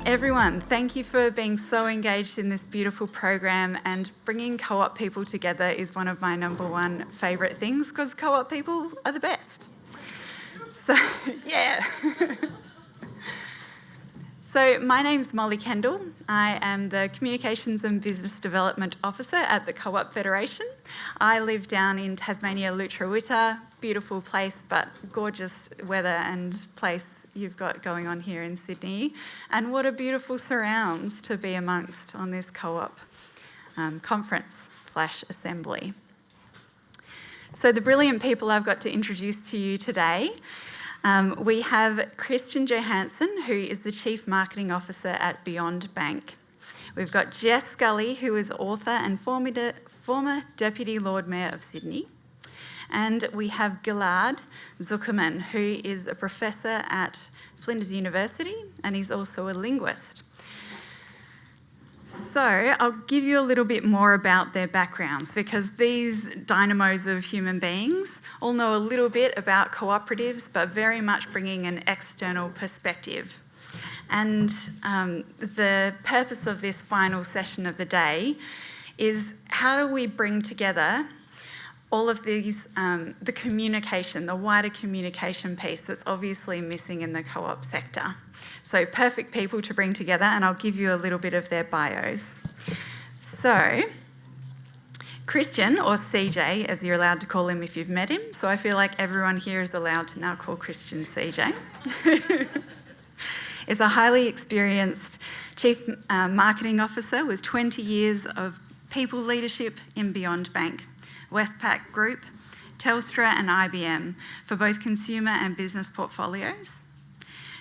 Everyone, thank you for being so engaged in this beautiful program, and bringing co-op people together is one of my number one favourite things, because co-op people are the best. So, yeah. So my name's Molly Kendall. I am the Communications and Business Development Officer at the Co-op Federation. I live down in Tasmania, Lutruwita, beautiful place, but gorgeous weather and place you've got going on here in Sydney. And what a beautiful surrounds to be amongst on this co-op conference/assembly. So the brilliant people I've got to introduce to you today. We have Johansson, who is the Chief Marketing Officer at Beyond Bank. We've got Jess Skully, who is author and former Deputy Lord Mayor of Sydney. And we have Ghil'ad Zuckermann, who is a professor at Flinders University, and he's also a linguist. So I'll give you a little bit more about their backgrounds, because these dynamos of human beings all know a little bit about cooperatives, but very much bringing an external perspective. And the purpose of this final session of the day is, how do we bring together all of these, the communication, the wider communication piece that's obviously missing in the co-op sector. So perfect people to bring together, and I'll give you a little bit of their bios. So Christian, or CJ, as you're allowed to call him if you've met him, so I feel like everyone here is allowed to now call Christian CJ, is a highly experienced Chief Marketing Officer with 20 years of people leadership in Beyond Bank, Westpac Group, Telstra and IBM for both consumer and business portfolios.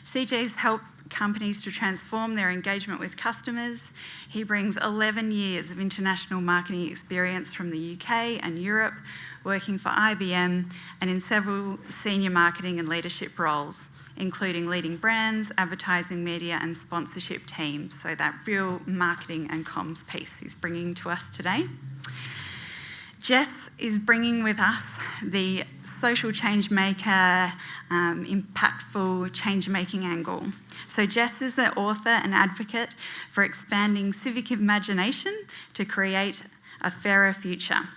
CJ's helped companies to transform their engagement with customers. He brings 11 years of international marketing experience from the UK and Europe, working for IBM and in several senior marketing and leadership roles, including leading brands, advertising, media and sponsorship teams. So that real marketing and comms piece he's bringing to us today. Jess is bringing with us the social change maker, impactful change making angle. So Jess is an author and advocate for expanding civic imagination to create a fairer future.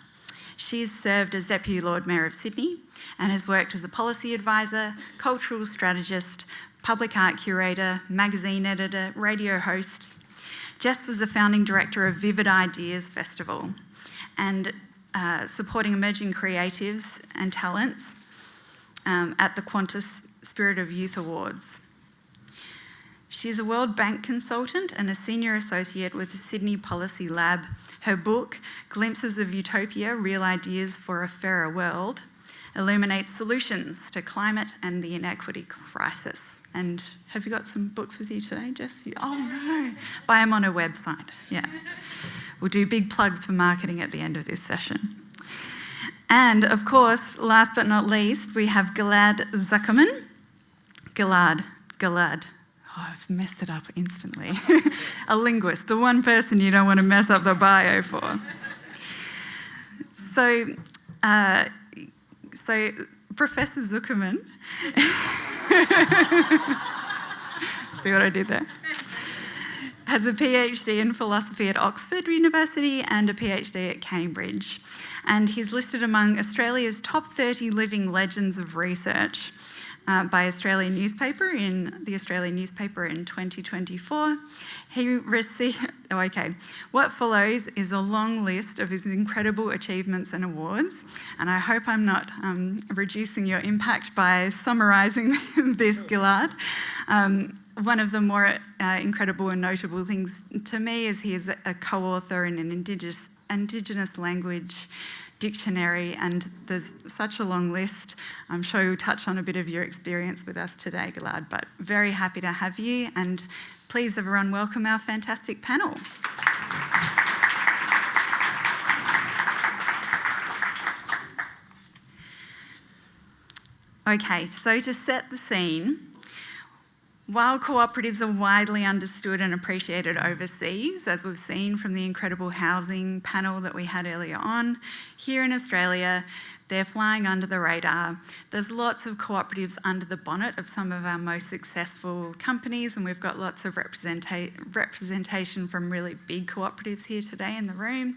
She's served as Deputy Lord Mayor of Sydney and has worked as a policy advisor, cultural strategist, public art curator, magazine editor, radio host. Jess was the founding director of Vivid Ideas Festival and supporting emerging creatives and talents at the Qantas Spirit of Youth Awards. She's a World Bank consultant and a senior associate with the Sydney Policy Lab. Her book, Glimpses of Utopia, Real Ideas for a Fairer World, illuminates solutions to climate and the inequity crisis. And have you got some books with you today, Jess? Oh no, buy them on her website, yeah. We'll do big plugs for marketing at the end of this session. And of course, last but not least, we have Ghil'ad Zuckermann. Ghil'ad. Oh, I've messed it up instantly. A linguist, the one person you don't want to mess up the bio for. So Professor Zuckermann, see what I did there? Has a PhD in philosophy at Oxford University and a PhD at Cambridge. And he's listed among Australia's top 30 living legends of research by the Australian newspaper in 2024. He received, what follows is a long list of his incredible achievements and awards. And I hope I'm not reducing your impact by summarising this, Ghil'ad. One of the more incredible and notable things to me is he is a co-author in an Indigenous language dictionary, and there's such a long list. I'm sure you'll touch on a bit of your experience with us today, Ghil'ad, but very happy to have you, and please everyone welcome our fantastic panel. Okay, so to set the scene, while cooperatives are widely understood and appreciated overseas, as we've seen from the incredible housing panel that we had earlier on, here in Australia, They're flying under the radar. There's lots of cooperatives under the bonnet of some of our most successful companies, and we've got lots of representation from really big cooperatives here today in the room,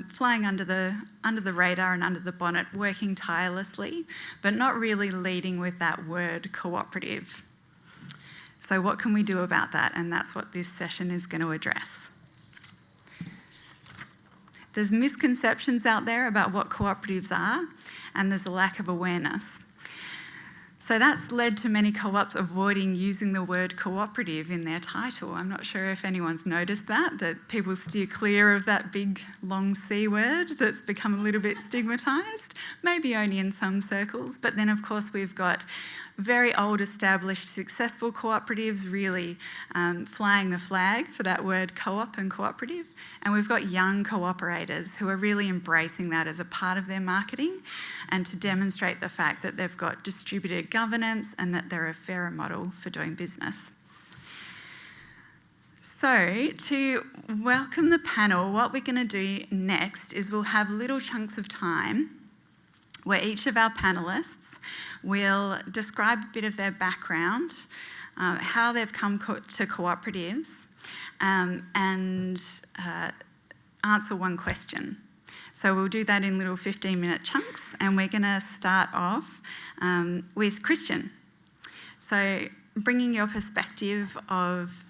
flying under the radar and under the bonnet, working tirelessly, but not really leading with that word cooperative. So what can we do about that? And that's what this session is going to address. There's misconceptions out there about what cooperatives are, and there's a lack of awareness. So that's led to many co-ops avoiding using the word cooperative in their title. I'm not sure if anyone's noticed that people steer clear of that big long C word that's become a little bit stigmatised, maybe only in some circles. But then, of course, we've got very old, established, successful cooperatives really flying the flag for that word co-op and cooperative. And we've got young co-operators who are really embracing that as a part of their marketing and to demonstrate the fact that they've got distributed governance and that they're a fairer model for doing business. So to welcome the panel, what we're going to do next is we'll have little chunks of time where each of our panellists will describe a bit of their background, how they've come to cooperatives, and answer one question. So we'll do that in little 15-minute chunks, and we're going to start off with Christian. So bringing your perspective of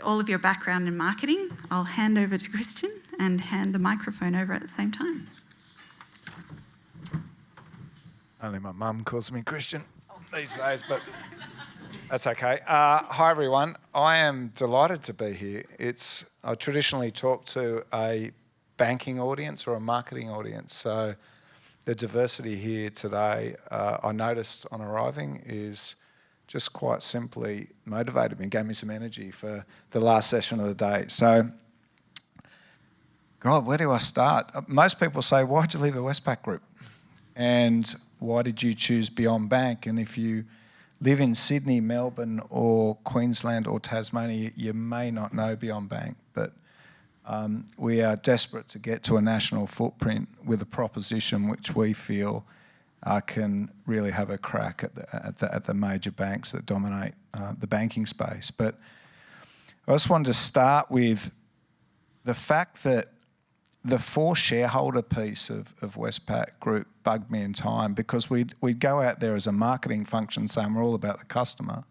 all of your background in marketing, I'll hand over to Christian and hand the microphone over at the same time. Only my mum calls me Christian these days, but that's okay. Hi, everyone. I am delighted to be here. I traditionally talk to a banking audience or a marketing audience, so the diversity here today, I noticed on arriving, is just quite simply motivated me and gave me some energy for the last session of the day. So, God, where do I start? Most people say, why'd you leave the Westpac Group? And why did you choose Beyond Bank? And if you live in Sydney, Melbourne or Queensland or Tasmania, you may not know Beyond Bank, but we are desperate to get to a national footprint with a proposition which we feel can really have a crack at the major banks that dominate the banking space. But I just wanted to start with the fact that the for shareholder piece of Westpac Group bugged me in time, because we'd go out there as a marketing function saying we're all about the customer,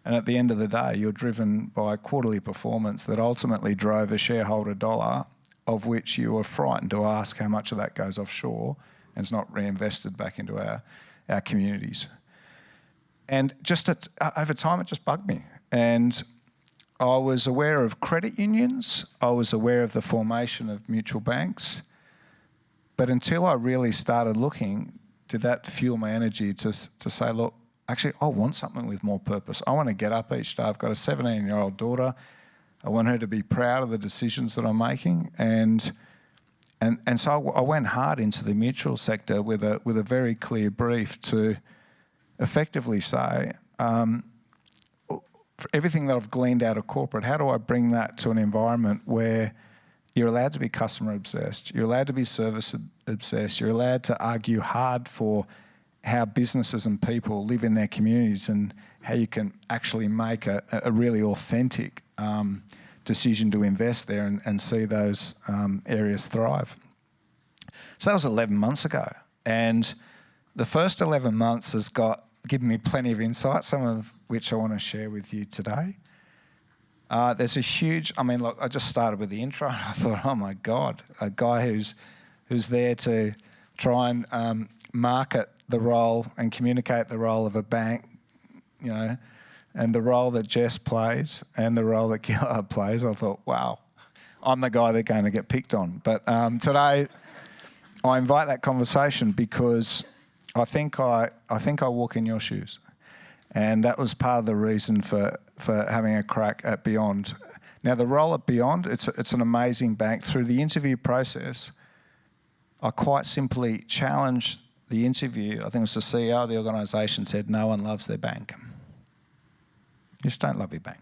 and at the end of the day you're driven by quarterly performance that ultimately drove a shareholder dollar, of which you were frightened to ask how much of that goes offshore and is not reinvested back into our communities. And just over time it just bugged me. And I was aware of credit unions, I was aware of the formation of mutual banks, but until I really started looking, did that fuel my energy to say, look, actually I want something with more purpose. I want to get up each day. I've got a 17-year-old daughter. I want her to be proud of the decisions that I'm making. And so I went hard into the mutual sector with a very clear brief to effectively say, for everything that I've gleaned out of corporate, how do I bring that to an environment where you're allowed to be customer obsessed, you're allowed to be service obsessed, you're allowed to argue hard for how businesses and people live in their communities and how you can actually make a really authentic decision to invest there and see those areas thrive. So that was 11 months ago. And the first 11 months has given me plenty of insight, some of which I want to share with you today. There's a huge, look, I just started with the intro and I thought, oh my God, a guy who's there to try and market the role and communicate the role of a bank, and the role that Jess plays and the role that Ghil'ad plays. I thought, wow, I'm the guy they're going to get picked on. But today I invite that conversation because I think I walk in your shoes. And that was part of the reason for having a crack at Beyond. Now, the role at Beyond, it's an amazing bank. Through the interview process, I quite simply challenged the interview. I think it was the CEO of the organisation said, no one loves their bank. You just don't love your bank.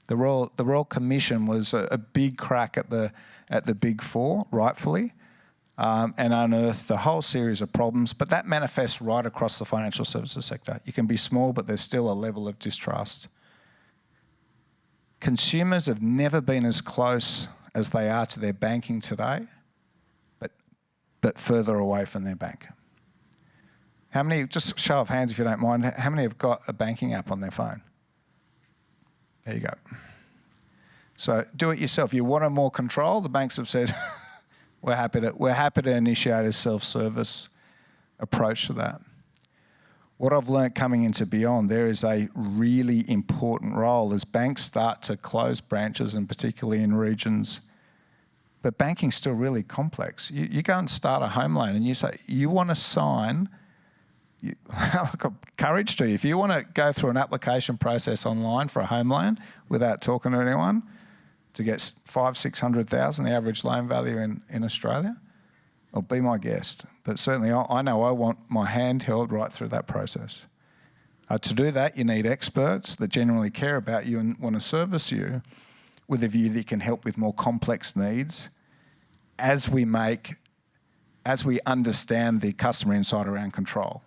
The Royal Commission was a big crack at the Big Four, rightfully. and unearthed a whole series of problems, but that manifests right across the financial services sector. You can be small, but there's still a level of distrust. Consumers have never been as close as they are to their banking today, but further away from their bank. How many, just show of hands if you don't mind, how many have got a banking app on their phone? There you go. So do it yourself. You want more control? The banks have said, we're happy to initiate a self-service approach to that. What I've learnt coming into Beyond, there is a really important role as banks start to close branches, and particularly in regions. But banking's still really complex. You go and start a home loan and you say, you want to sign, courage to you. If you want to go through an application process online for a home loan without talking to anyone to get 500,000-600,000, the average loan value in Australia, well, be my guest. But certainly I know I want my hand held right through that process. To do that, you need experts that genuinely care about you and want to service you with a view that you can help with more complex needs as we understand the customer insight around control,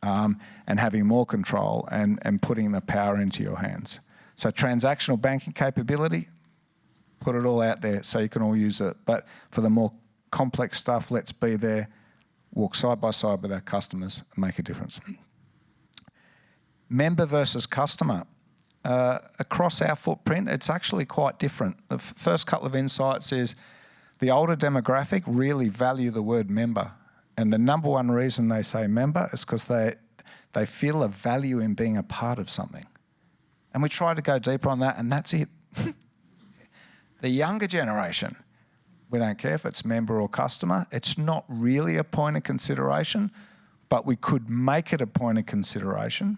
and having more control and putting the power into your hands. So transactional banking capability, put it all out there so you can all use it. But for the more complex stuff, let's be there, walk side by side with our customers and make a difference. Member versus customer. Across our footprint, it's actually quite different. The first couple of insights is the older demographic really value the word member. And the number one reason they say member is because they feel a value in being a part of something. And we try to go deeper on that, and that's it. The younger generation, we don't care if it's member or customer. It's not really a point of consideration, but we could make it a point of consideration.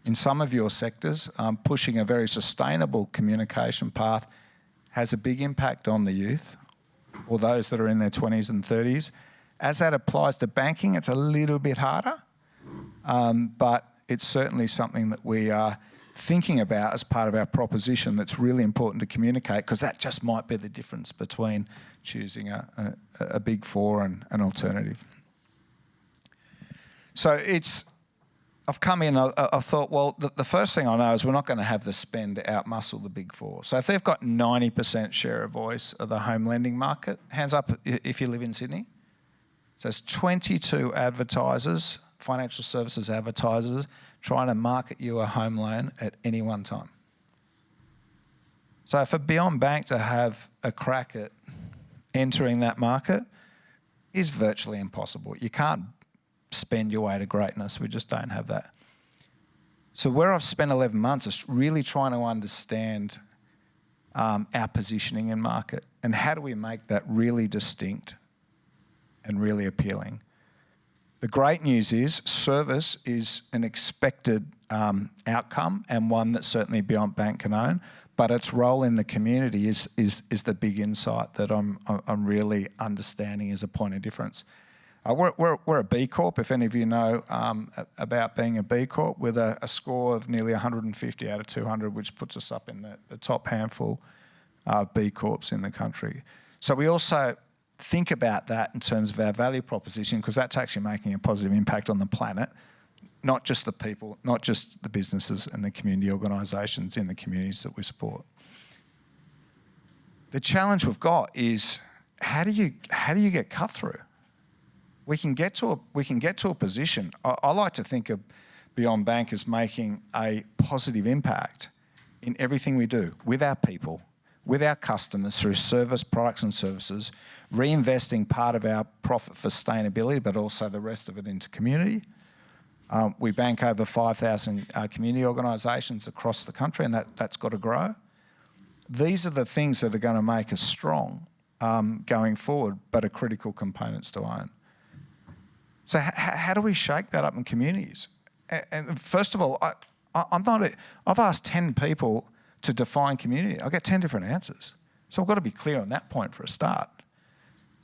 In some of your sectors, pushing a very sustainable communication path has a big impact on the youth or those that are in their 20s and 30s. As that applies to banking, it's a little bit harder, but it's certainly something that we are thinking about as part of our proposition that's really important to communicate, because that just might be the difference between choosing a big four and an alternative. So I've come in, I thought, well, the first thing I know is we're not going to have the spend outmuscle the big four. So if they've got 90% share of voice of the home lending market, hands up if you live in Sydney. So it's 22 advertisers, financial services advertisers, trying to market you a home loan at any one time. So for Beyond Bank to have a crack at entering that market is virtually impossible. You can't spend your way to greatness. We just don't have that. So where I've spent 11 months is really trying to understand our positioning in market and how do we make that really distinct and really appealing. The great news is service is an expected outcome, and one that certainly Beyond Bank can own, but its role in the community is the big insight that I'm really understanding is a point of difference. We're a B Corp, if any of you know about being a B Corp, with a score of nearly 150 out of 200, which puts us up in the top handful of B Corps in the country. So we also think about that in terms of our value proposition, because that's actually making a positive impact on the planet, not just the people, not just the businesses and the community organisations in the communities that we support. The challenge we've got is how do you get cut through? We can get to a position. I like to think of Beyond Bank as making a positive impact in everything we do with our people, with our customers through service, products and services, reinvesting part of our profit for sustainability, but also the rest of it into community. We bank over 5,000 community organisations across the country, and that's got to grow. These are the things that are going to make us strong going forward, but are critical components to own. So how do we shake that up in communities? And first of all, I've asked 10 people to define community. I get 10 different answers. So I've got to be clear on that point for a start.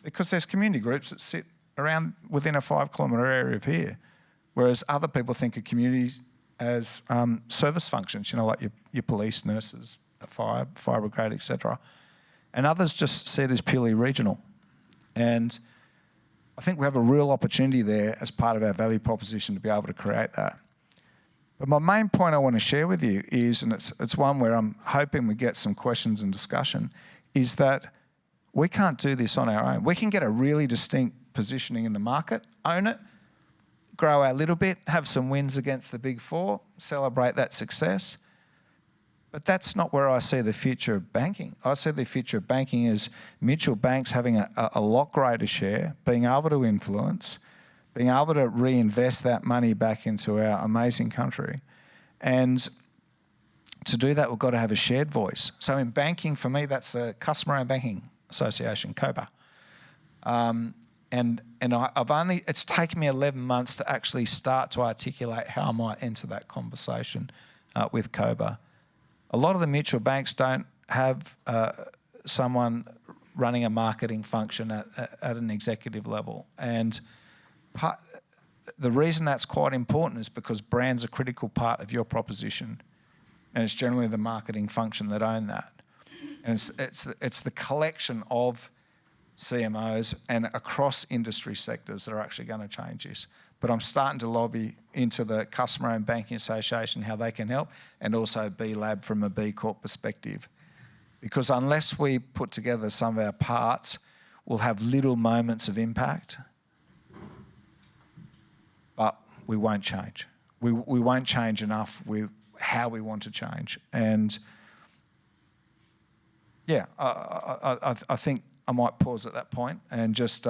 Because there's community groups that sit around within a 5-kilometre area of here, whereas other people think of communities as service functions, like your police, nurses, fire brigade, etc. And others just see it as purely regional. And I think we have a real opportunity there as part of our value proposition to be able to create that. But my main point I want to share with you is, and it's one where I'm hoping we get some questions and discussion, is that we can't do this on our own. We can get a really distinct positioning in the market, own it, grow our little bit, have some wins against the big four, celebrate that success. But that's not where I see the future of banking. I see the future of banking as mutual banks having a lot greater share, being able to influence, being able to reinvest that money back into our amazing country. And to do that, we've got to have a shared voice. So in banking, for me, that's the Customer-Owned Banking Association, COBA. It's taken me 11 months to actually start to articulate how I might enter that conversation with COBA. A lot of the mutual banks don't have someone running a marketing function at an executive level. And the reason that's quite important is because brand's a critical part of your proposition, and it's generally the marketing function that own that. And it's the collection of CMOs and across industry sectors that are actually going to change this. But I'm starting to lobby into the Customer-Owned Banking Association how they can help, and also B-Lab from a B Corp perspective. Because unless we put together some of our parts, we'll have little moments of impact, but we won't change. We won't change enough with how we want to change. And yeah, I think I might pause at that point and just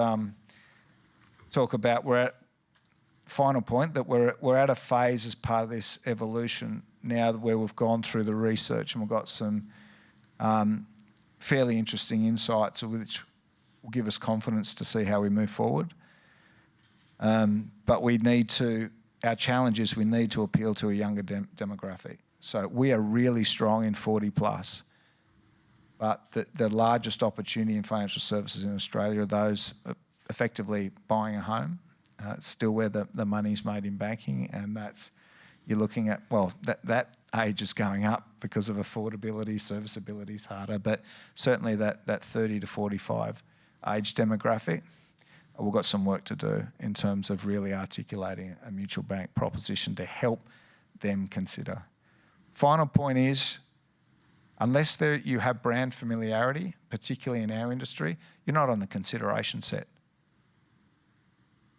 talk about final point, that we're at a phase as part of this evolution now where we've gone through the research and we've got some fairly interesting insights which will give us confidence to see how we move forward. But our challenge is we need to appeal to a younger demographic. So we are really strong in 40 plus. But the largest opportunity in financial services in Australia are those effectively buying a home. It's still where the money's made in banking, and you're looking at, well, that age is going up because of affordability, serviceability is harder, but certainly that 30 to 45 age demographic, we've got some work to do in terms of really articulating a mutual bank proposition to help them consider. Final point is, unless you have brand familiarity, particularly in our industry, you're not on the consideration set.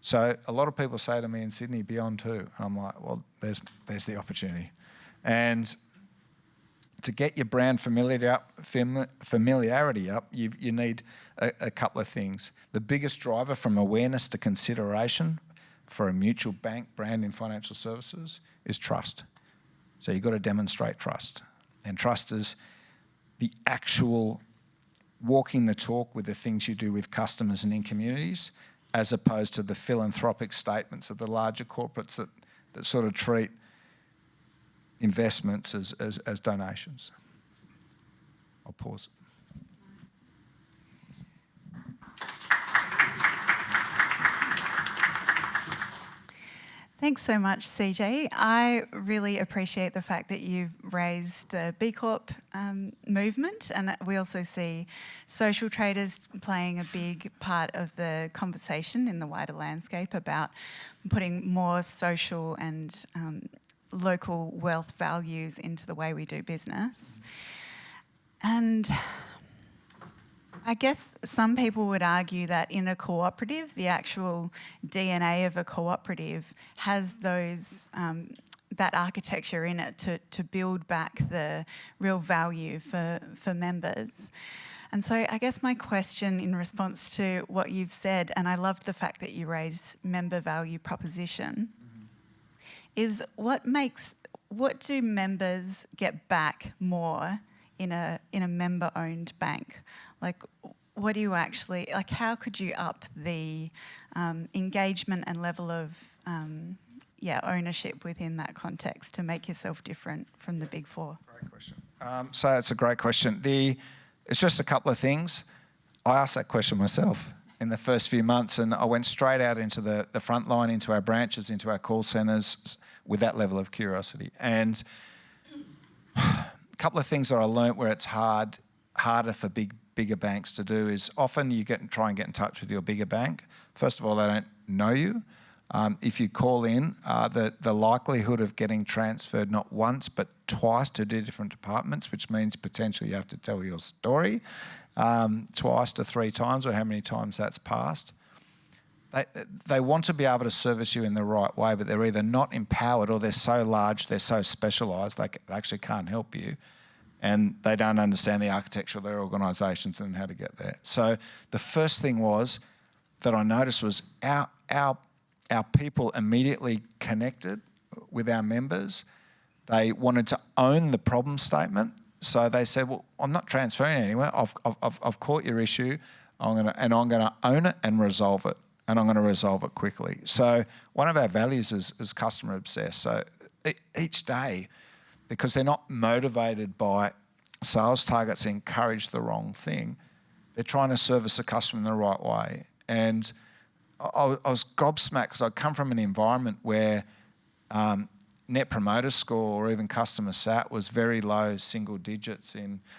So a lot of people say to me in Sydney, beyond too, and I'm like, well, there's the opportunity. And to get your brand familiarity up, you need a couple of things. The biggest driver from awareness to consideration for a mutual bank brand in financial services is trust. So you've got to demonstrate trust. And trust is the actual walking the talk with the things you do with customers and in communities, as opposed to the philanthropic statements of the larger corporates that sort of treat investments as donations. I'll pause. Thanks so much, CJ. I really appreciate the fact that you've raised the B Corp movement, and we also see social traders playing a big part of the conversation in the wider landscape about putting more social and local wealth values into the way we do business. And I guess some people would argue that in a cooperative, the actual DNA of a cooperative has those that architecture in it to build back the real value for members. And so I guess my question in response to what you've said, and I loved the fact that you raised member value proposition, is what do members get back more in a member-owned bank? Like, what do you actually, like, how could you up the engagement and level of ownership within that context to make yourself different from the big four? Great question. So it's a great question. It's just a couple of things. I asked that question myself in the first few months, and I went straight out into the front line, into our branches, into our call centres with that level of curiosity. And a couple of things that I learnt where it's harder for big bigger banks to do is often you try and get in touch with your bigger bank. First of all, they don't know you. If you call in, the likelihood of getting transferred not once but twice to 2 different departments, which means potentially you have to tell your story twice to 3 times, or how many times that's passed. They want to be able to service you in the right way, but they're either not empowered or they're so large, they're so specialised, they actually can't help you, and they don't understand the architecture of their organisations and how to get there. So the first thing that I noticed was our people immediately connected with our members. They wanted to own the problem statement. So they said, well, I'm not transferring anywhere. I've caught your issue. I'm going to own it and resolve it. And I'm going to resolve it quickly. So one of our values is customer obsessed. So each day, because they're not motivated by sales targets, encourage the wrong thing, they're trying to service the customer in the right way. And I was gobsmacked because I come from an environment where Net Promoter Score or even customer sat was very low, single digits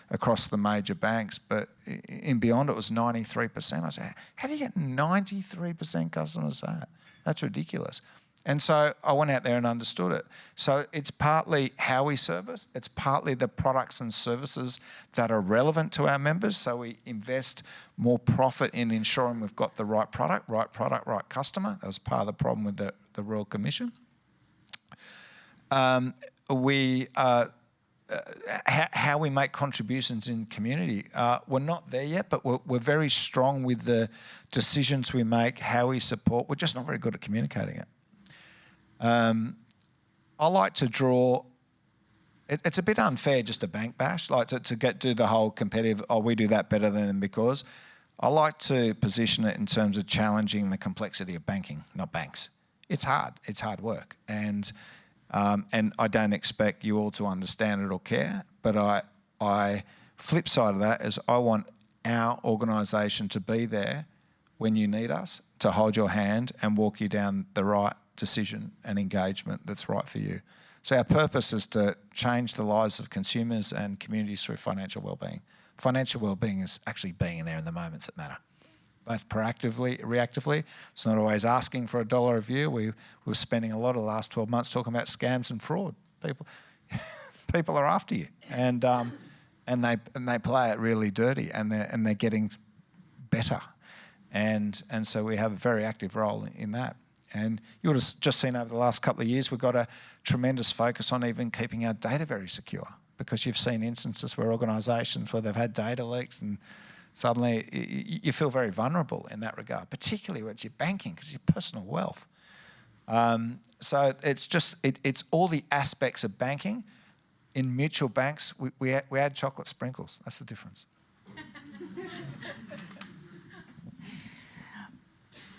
across the major banks, but in Beyond it was 93%. I said, how do you get 93% customer sat? That's ridiculous. And so I went out there and understood it. So it's partly how we service, it's partly the products and services that are relevant to our members, so we invest more profit in ensuring we've got the right product, right customer. That was part of the problem with the Royal Commission. How we make contributions in community. We're not there yet, but we're very strong with the decisions we make, how we support. We're just not very good at communicating it. I like to draw. It's a bit unfair just to bank bash, like to do the whole competitive. Oh, we do that better than them, because I like to position it in terms of challenging the complexity of banking, not banks. It's hard. It's hard work, and I don't expect you all to understand it or care. But I flip side of that is I want our organisation to be there when you need us, to hold your hand and walk you down the right decision and engagement that's right for you. So our purpose is to change the lives of consumers and communities through financial wellbeing. Financial wellbeing is actually being there in the moments that matter, both proactively, reactively. It's not always asking for $1 a view. We were spending a lot of the last 12 months talking about scams and fraud. People are after you, and they play it really dirty, and they're getting better, and so we have a very active role in that. And you would have just seen over the last couple of years, we've got a tremendous focus on even keeping our data very secure, because you've seen instances where organisations where they've had data leaks and suddenly you feel very vulnerable in that regard, particularly when it's your banking, because your personal wealth. So it's all the aspects of banking. In mutual banks, we add chocolate sprinkles. That's the difference.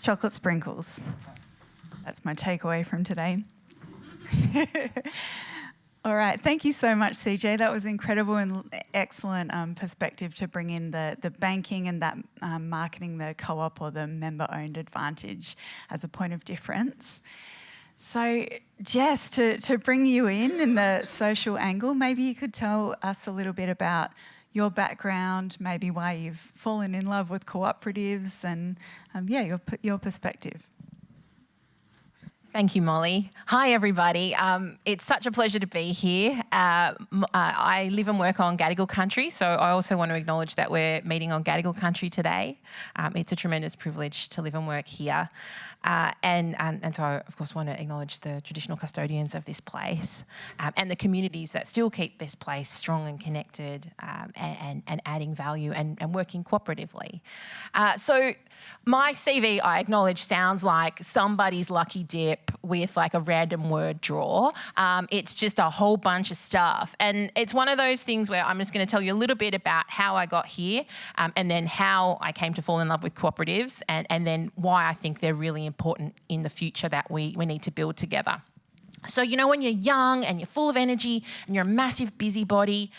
Chocolate sprinkles. That's my takeaway from today. All right, thank you so much, CJ. That was incredible and excellent perspective to bring in the banking and that marketing the co-op or the member-owned advantage as a point of difference. So, Jess, to bring you in the social angle, maybe you could tell us a little bit about your background, maybe why you've fallen in love with cooperatives, and your perspective. Thank you, Molly. Hi, everybody. It's such a pleasure to be here. I live and work on Gadigal country, so I also want to acknowledge that we're meeting on Gadigal country today. It's a tremendous privilege to live and work here. And so I, of course, want to acknowledge the traditional custodians of this place and the communities that still keep this place strong and connected and adding value and working cooperatively. So my CV, I acknowledge, sounds like somebody's lucky dip with like a random word draw. It's just a whole bunch of stuff. And it's one of those things where I'm just going to tell you a little bit about how I got here and then how I came to fall in love with cooperatives and then why I think they're really important in the future that we need to build together. So, you know, when you're young and you're full of energy and you're a massive busybody,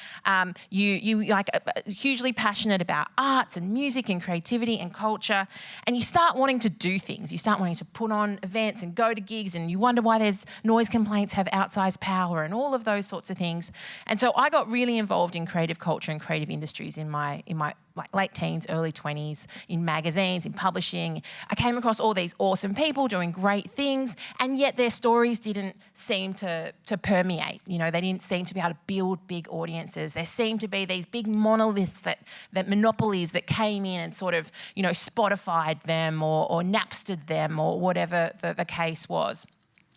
you like hugely passionate about arts and music and creativity and culture, and you start wanting to do things. You start wanting to put on events and go to gigs, and you wonder why there's noise complaints have outsized power and all of those sorts of things. And so I got really involved in creative culture and creative industries in my like late teens, early 20s, in magazines, in publishing. I came across all these awesome people doing great things, and yet their stories didn't seem to permeate. You know, they didn't seem to be able to build big audiences. There seemed to be these big monoliths that monopolies that came in and sort of, you know, Spotified them or Napstered them or whatever the case was,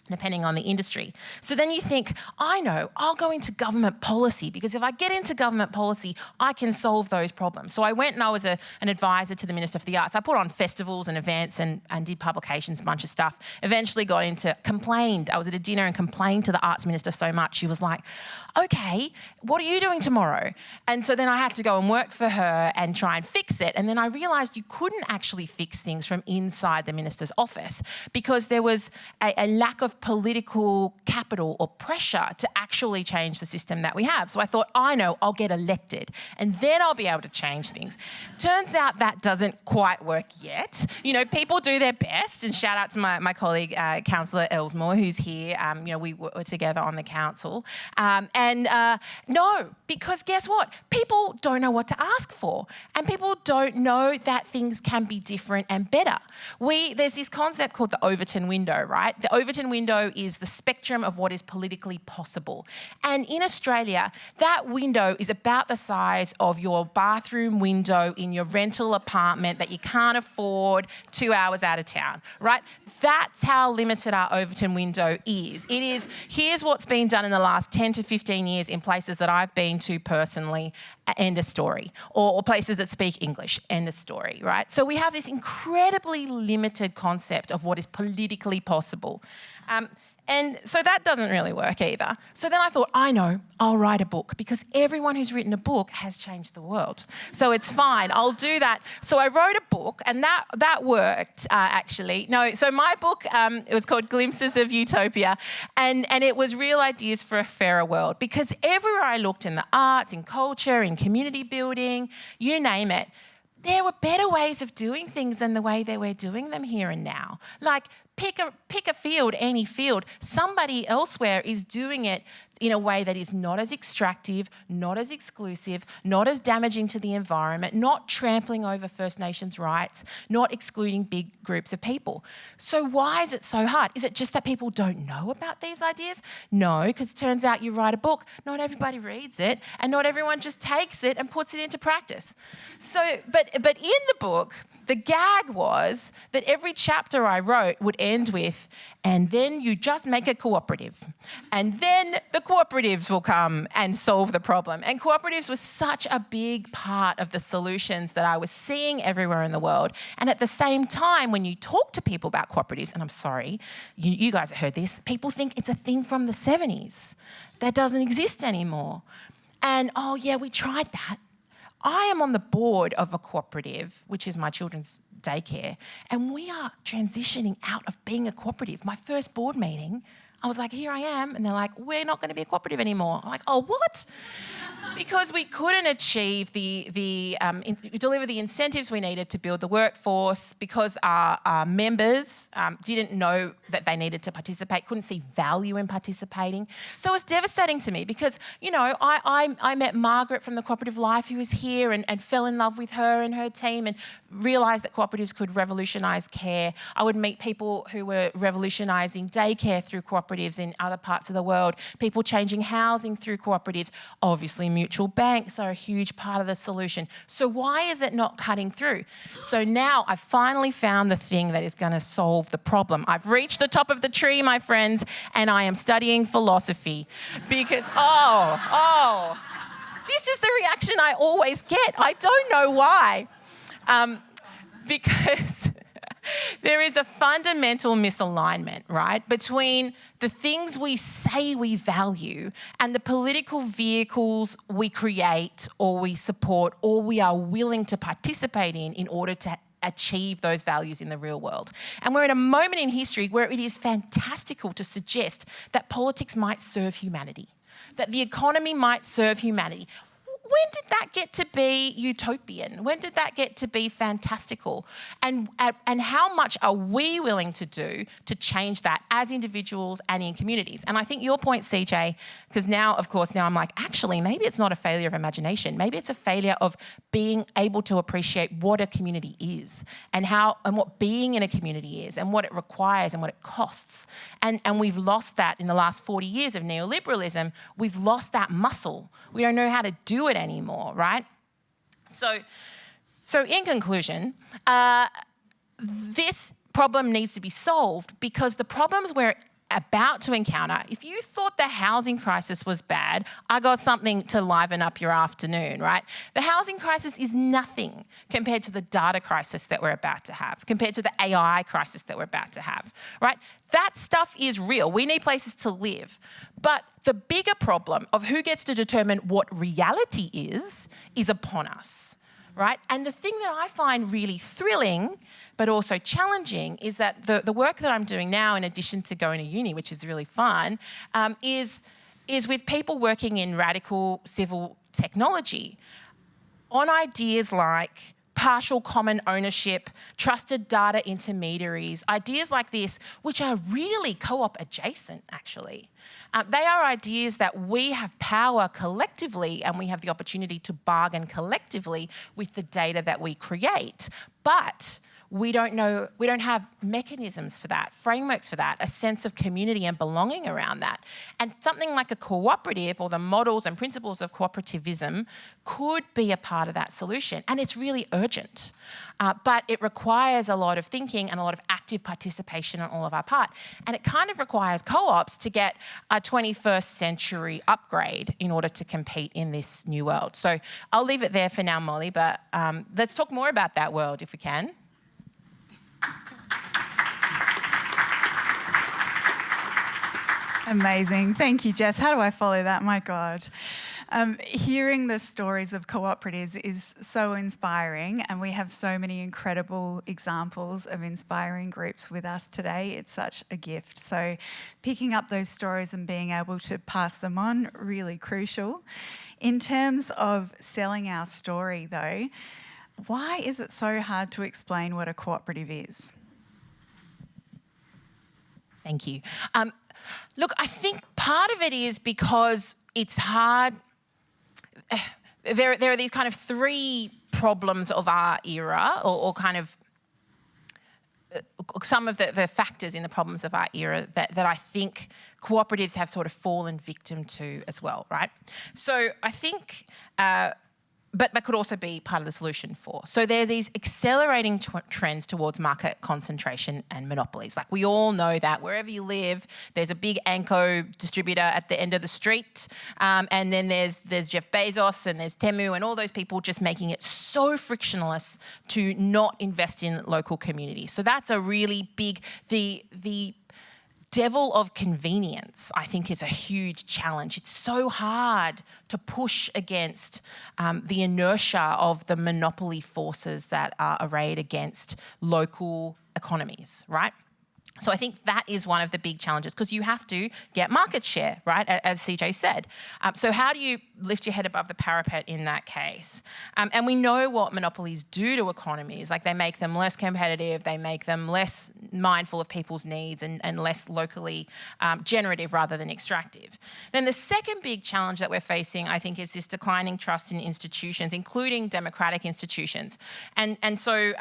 depending on the industry. So then you think, I know, I'll go into government policy, because if I get into government policy, I can solve those problems. So I went and I was an advisor to the Minister for the Arts. I put on festivals and events and did publications, a bunch of stuff. Eventually got into, complained. I was at a dinner and complained to the Arts Minister so much. She was like, okay, what are you doing tomorrow? And so then I had to go and work for her and try and fix it. And then I realised you couldn't actually fix things from inside the Minister's office, because there was a lack of political capital or pressure to actually change the system that we have. So I thought, I know, I'll get elected and then I'll be able to change things. Turns out that doesn't quite work yet. You know, people do their best, and shout out to my colleague, Councillor Elsmore, who's here. You know, we were together on the council. No, because guess what? People don't know what to ask for, and people don't know that things can be different and better. There's this concept called the Overton window, right? The Overton window is the spectrum of what is politically possible. And in Australia, that window is about the size of your bathroom window in your rental apartment that you can't afford 2 hours out of town, right? That's how limited our Overton window is. It is, here's what's been done in the last 10 to 15 years in places that I've been to personally, end of story. Or places that speak English, end of story, right? So we have this incredibly limited concept of what is politically possible. And so that doesn't really work either. So then I thought, I know, I'll write a book, because everyone who's written a book has changed the world. So it's fine, I'll do that. So I wrote a book, and that worked, actually. No, so my book, it was called Glimpses of Utopia, and it was real ideas for a fairer world, because everywhere I looked, in the arts, in culture, in community building, you name it, there were better ways of doing things than the way that we're doing them here and now. Like, pick a field, any field. Somebody elsewhere is doing it in a way that is not as extractive, not as exclusive, not as damaging to the environment, not trampling over First Nations rights, not excluding big groups of people. So why is it so hard? Is it just that people don't know about these ideas? No, because it turns out you write a book, not everybody reads it, and not everyone just takes it and puts it into practice. So, but in the book, the gag was that every chapter I wrote would end with, and then you just make a cooperative. And then the cooperatives will come and solve the problem. And cooperatives was such a big part of the solutions that I was seeing everywhere in the world. And at the same time, when you talk to people about cooperatives, and I'm sorry, you guys have heard this, people think it's a thing from the 70s that doesn't exist anymore. And, oh yeah, we tried that. I am on the board of a cooperative, which is my children's daycare, and we are transitioning out of being a cooperative. My first board meeting, I was like, here I am, and they're like, we're not going to be a cooperative anymore. I'm like, oh, what? Because we couldn't achieve deliver the incentives we needed to build the workforce, because our members didn't know that they needed to participate, couldn't see value in participating. So it was devastating to me, because, you know, I met Margaret from the Cooperative Life, who was here, and fell in love with her and her team, and realised that cooperatives could revolutionise care. I would meet people who were revolutionising daycare through cooperatives in other parts of the world, people changing housing through cooperatives. Obviously, mutual banks are a huge part of the solution. So why is it not cutting through? So now I've finally found the thing that is going to solve the problem. I've reached the top of the tree, my friends, and I am studying philosophy, because, this is the reaction I always get. I don't know why. Because there is a fundamental misalignment, right, between the things we say we value and the political vehicles we create or we support or we are willing to participate in order to achieve those values in the real world. And we're at a moment in history where it is fantastical to suggest that politics might serve humanity, that the economy might serve humanity. when did that get to be utopian? When did that get to be fantastical? And how much are we willing to do to change that as individuals and in communities? And I think your point, CJ, because now, of course, now I'm like, actually, maybe it's not a failure of imagination. Maybe it's a failure of being able to appreciate what a community is and what being in a community is and what it requires and what it costs. And we've lost that in the last 40 years of neoliberalism. We've lost that muscle. We don't know how to do it anymore, right? So in conclusion, this problem needs to be solved because the problems we're about to encounter, if you thought the housing crisis was bad, I got something to liven up your afternoon, right? The housing crisis is nothing compared to the data crisis that we're about to have, compared to the AI crisis that we're about to have, right? That stuff is real. We need places to live. But the bigger problem of who gets to determine what reality is upon us, right? And the thing that I find really thrilling but also challenging is that the work that I'm doing now, in addition to going to uni, which is really fun, is with people working in radical civil technology on ideas like partial common ownership, trusted data intermediaries, ideas like this, which are really co-op adjacent, actually. They are ideas that we have power collectively and we have the opportunity to bargain collectively with the data that we create. But we don't have mechanisms for that, frameworks for that, a sense of community and belonging around that. And something like a cooperative or the models and principles of cooperativism could be a part of that solution. And it's really urgent. But it requires a lot of thinking and a lot of active participation on all of our part. And it kind of requires co-ops to get a 21st century upgrade in order to compete in this new world. So I'll leave it there for now, Molly, but let's talk more about that world if we can. Amazing. Thank you, Jess. How do I follow that? My God. Hearing the stories of cooperatives is so inspiring, and we have so many incredible examples of inspiring groups with us today. It's such a gift. So picking up those stories and being able to pass them on, really crucial. In terms of selling our story, though, why is it so hard to explain what a cooperative is? Thank you. Look, I think part of it is because it's hard. There are these kind of three problems of our era, or kind of some of the factors in the problems of our era that I think cooperatives have sort of fallen victim to as well, right? So I think... But could also be part of the solution for. So there are these accelerating trends towards market concentration and monopolies. Like we all know that wherever you live, there's a big Anko distributor at the end of the street, and then there's Jeff Bezos and there's Temu and all those people just making it so frictionless to not invest in local communities. So that's a really big, the devil of convenience, I think, is a huge challenge. It's so hard to push against the inertia of the monopoly forces that are arrayed against local economies, right? So I think that is one of the big challenges because you have to get market share, right, as CJ said. So how do you lift your head above the parapet in that case? And we know what monopolies do to economies. Like they make them less competitive, they make them less mindful of people's needs and less locally generative rather than extractive. Then the second big challenge that we're facing, I think, is this declining trust in institutions, including democratic institutions. And so...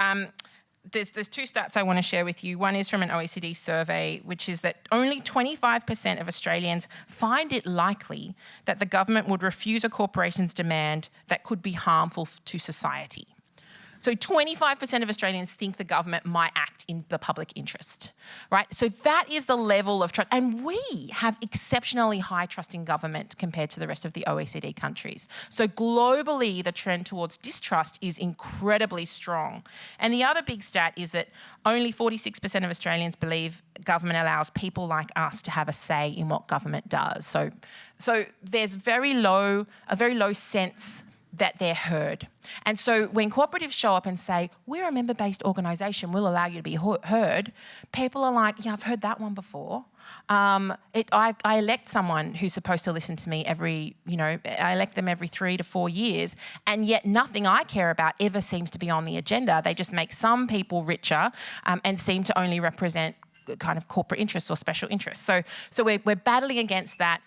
There's two stats I want to share with you. One is from an OECD survey, which is that only 25% of Australians find it likely that the government would refuse a corporation's demand that could be harmful to society. So 25% of Australians think the government might act in the public interest, right? So that is the level of trust. And we have exceptionally high trust in government compared to the rest of the OECD countries. So globally, the trend towards distrust is incredibly strong. And the other big stat is that only 46% of Australians believe government allows people like us to have a say in what government does. So there's a very low sense that they're heard. And so when cooperatives show up and say, we're a member-based organisation, we'll allow you to be heard, people are like, yeah, I've heard that one before. I elect someone who's supposed to listen to me I elect them every 3 to 4 years, and yet nothing I care about ever seems to be on the agenda. They just make some people richer and seem to only represent kind of corporate interests or special interests. So we're battling against that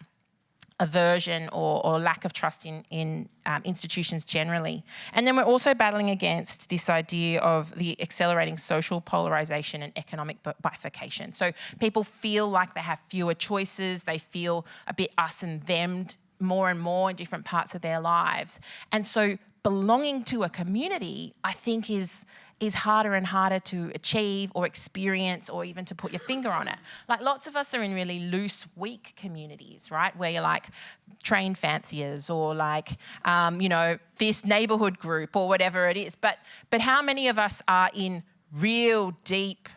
aversion or lack of trust in institutions generally. And then we're also battling against this idea of the accelerating social polarisation and economic bifurcation. So people feel like they have fewer choices, they feel a bit us and them more and more in different parts of their lives. And so belonging to a community, I think, is harder and harder to achieve or experience or even to put your finger on it. Like, lots of us are in really loose, weak communities, right? Where you're like train fanciers or like, this neighbourhood group or whatever it is. But how many of us are in real deep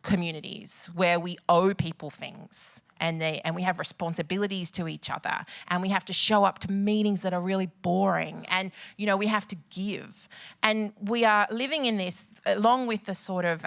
communities where we owe people things and we have responsibilities to each other, and we have to show up to meetings that are really boring, and we have to give, and we are living in this along with the sort of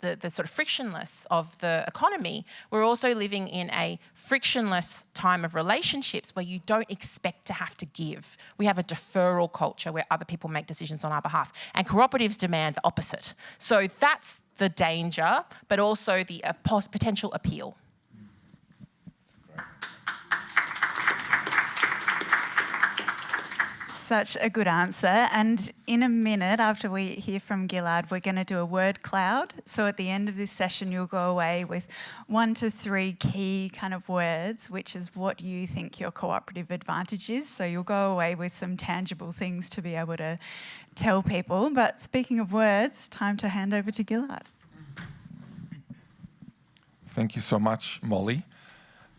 the sort of frictionless of the economy. We're also living in a frictionless time of relationships where you don't expect to have to give. We have a deferral culture where other people make decisions on our behalf, and cooperatives demand the opposite. So that's the danger, but also the potential appeal. Such a good answer. And in a minute, after we hear from Ghil'ad, we're going to do a word cloud. So at the end of this session, you'll go away with 1 to 3 key kind of words, which is what you think your cooperative advantage is. So you'll go away with some tangible things to be able to tell people. But speaking of words, time to hand over to Ghil'ad. Thank you so much, Molly.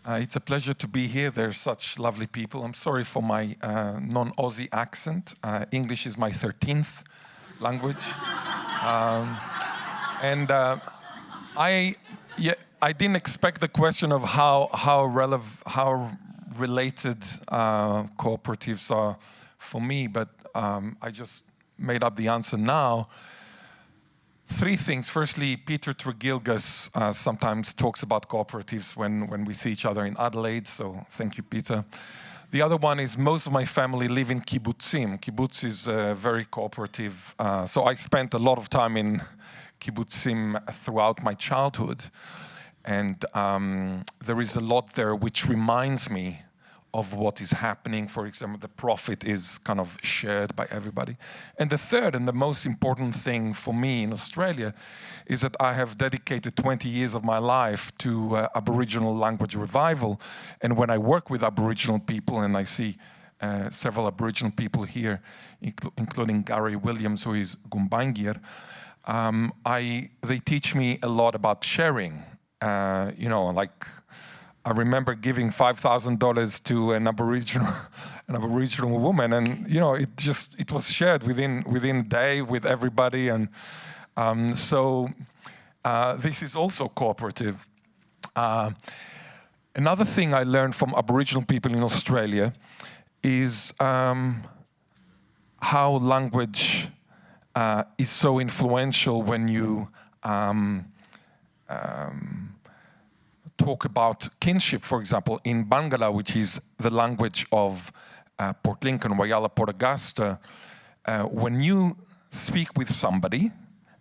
It's a pleasure to be here. They're such lovely people. I'm sorry for my non-Aussie accent. English is my 13th language. I didn't expect the question of how related cooperatives are for me, but I just made up the answer now. 3 things. Firstly, Peter Tregilgas sometimes talks about cooperatives when we see each other in Adelaide, so thank you, Peter. The other one is most of my family live in kibbutzim. Kibbutz is very cooperative, so I spent a lot of time in kibbutzim throughout my childhood, and there is a lot there which reminds me of what is happening. For example, the profit is kind of shared by everybody. And the third and the most important thing for me in Australia is that I have dedicated 20 years of my life to Aboriginal language revival. And when I work with Aboriginal people, and I see several Aboriginal people here, including Gary Williams, who is Gumbaynggirr, they teach me a lot about sharing. I remember giving $5,000 to an Aboriginal woman, and it was shared within a day with everybody, and so this is also cooperative. Another thing I learned from Aboriginal people in Australia is how language is so influential when you talk about kinship. For example, in Bangala, which is the language of Port Lincoln, Wayala, Port Augusta, when you speak with somebody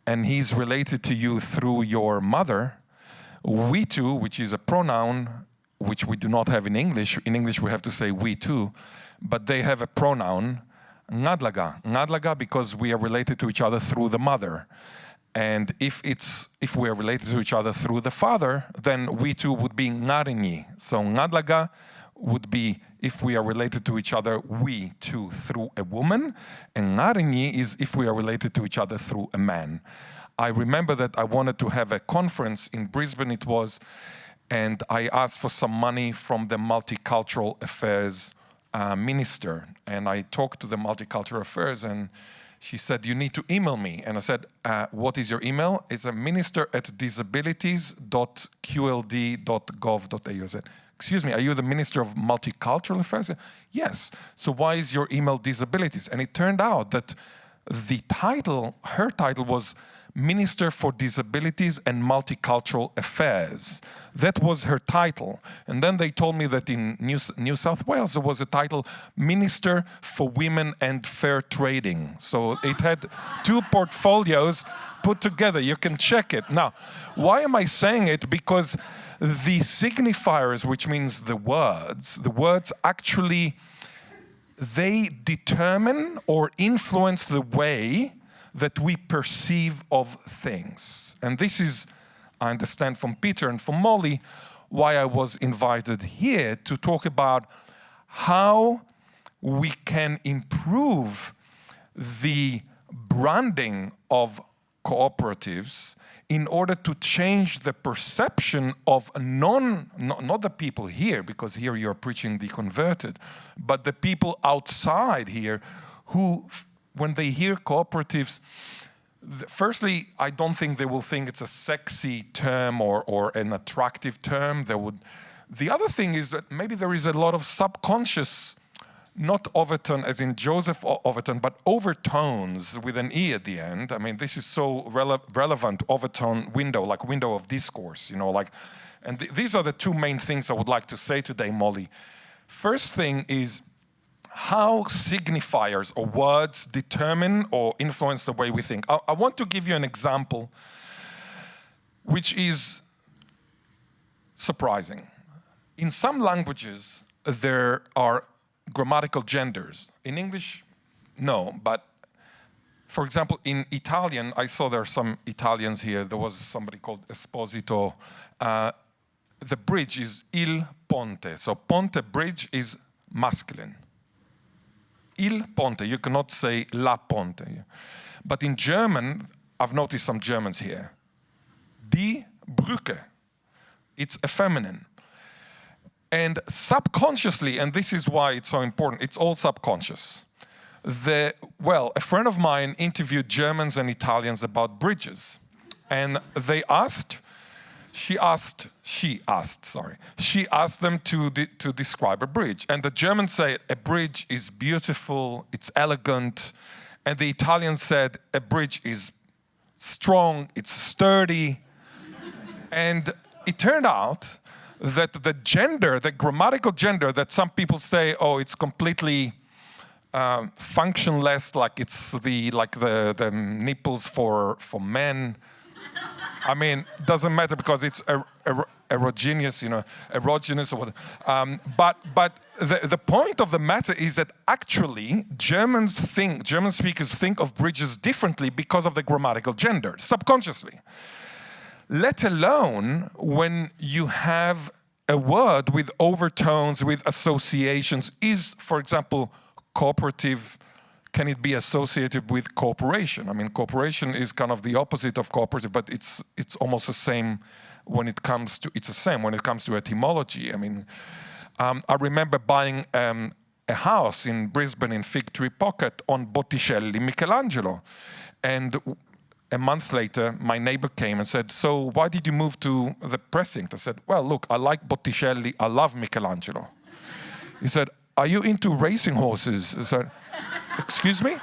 and he's related to you through your mother, we too, which is a pronoun which we do not have in English. In English we have to say we too, but they have a pronoun, ngadlaga. Ngadlaga because we are related to each other through the mother. And if we are related to each other through the father, then we too would be ngarinyi. So ngadlaga would be if we are related to each other, we too, through a woman. And ngarinyi is if we are related to each other through a man. I remember that I wanted to have a conference in Brisbane, it was, and I asked for some money from the Multicultural Affairs Minister. And I talked to the Multicultural Affairs, and She said, you need to email me. And I said, what is your email? It's a minister@disabilities.qld.gov.au. I said, excuse me, are you the Minister of Multicultural Affairs? Yes. So why is your email disabilities? And it turned out that the title, her title was Minister for Disabilities and Multicultural Affairs. That was her title. And then they told me that in New South Wales there was a title, Minister for Women and Fair Trading. So it had two portfolios put together. You can check it. Now, why am I saying it? Because the signifiers, which means the words actually, they determine or influence the way that we perceive of things. And this is, I understand from Peter and from Molly, why I was invited here to talk about how we can improve the branding of cooperatives in order to change the perception of not the people here, because here you're preaching the converted, but the people outside here who, when they hear cooperatives, firstly, I don't think they will think it's a sexy term or an attractive term. The other thing is that maybe there is a lot of subconscious, not overtone as in Joseph Overton, but overtones with an E at the end. I mean, this is so relevant, overtone window, like window of discourse, and these are the two main things I would like to say today, Molly. First thing is how signifiers or words determine or influence the way we think. I want to give you an example which is surprising. In some languages, there are grammatical genders. In English, no, but for example, in Italian, I saw there are some Italians here. There was somebody called Esposito. The bridge is il ponte. So ponte, bridge, is masculine. Il ponte, you cannot say la ponte. But in German, I've noticed some Germans here. Die Brücke, it's a feminine. And subconsciously, and this is why it's so important, it's all subconscious. A friend of mine interviewed Germans and Italians about bridges. And she asked them to describe a bridge. And the Germans say a bridge is beautiful, it's elegant. And the Italians said a bridge is strong, it's sturdy. And it turned out that the grammatical gender that some people say, oh, it's completely functionless, like it's the nipples for men. I mean, doesn't matter because it's erogenous, erogenous or whatever. But the point of the matter is that actually German speakers think of bridges differently because of the grammatical gender, subconsciously. Let alone when you have a word with overtones, with associations. Is, for example, cooperative, can it be associated with cooperation? I mean, cooperation is kind of the opposite of cooperative, but it's almost the same when it comes to, etymology. I mean, I remember buying a house in Brisbane in Fig Tree Pocket on Botticelli, Michelangelo. And a month later, my neighbor came and said, so why did you move to the precinct? I said, well, look, I like Botticelli, I love Michelangelo. He said, are you into racing horses? I said, excuse me?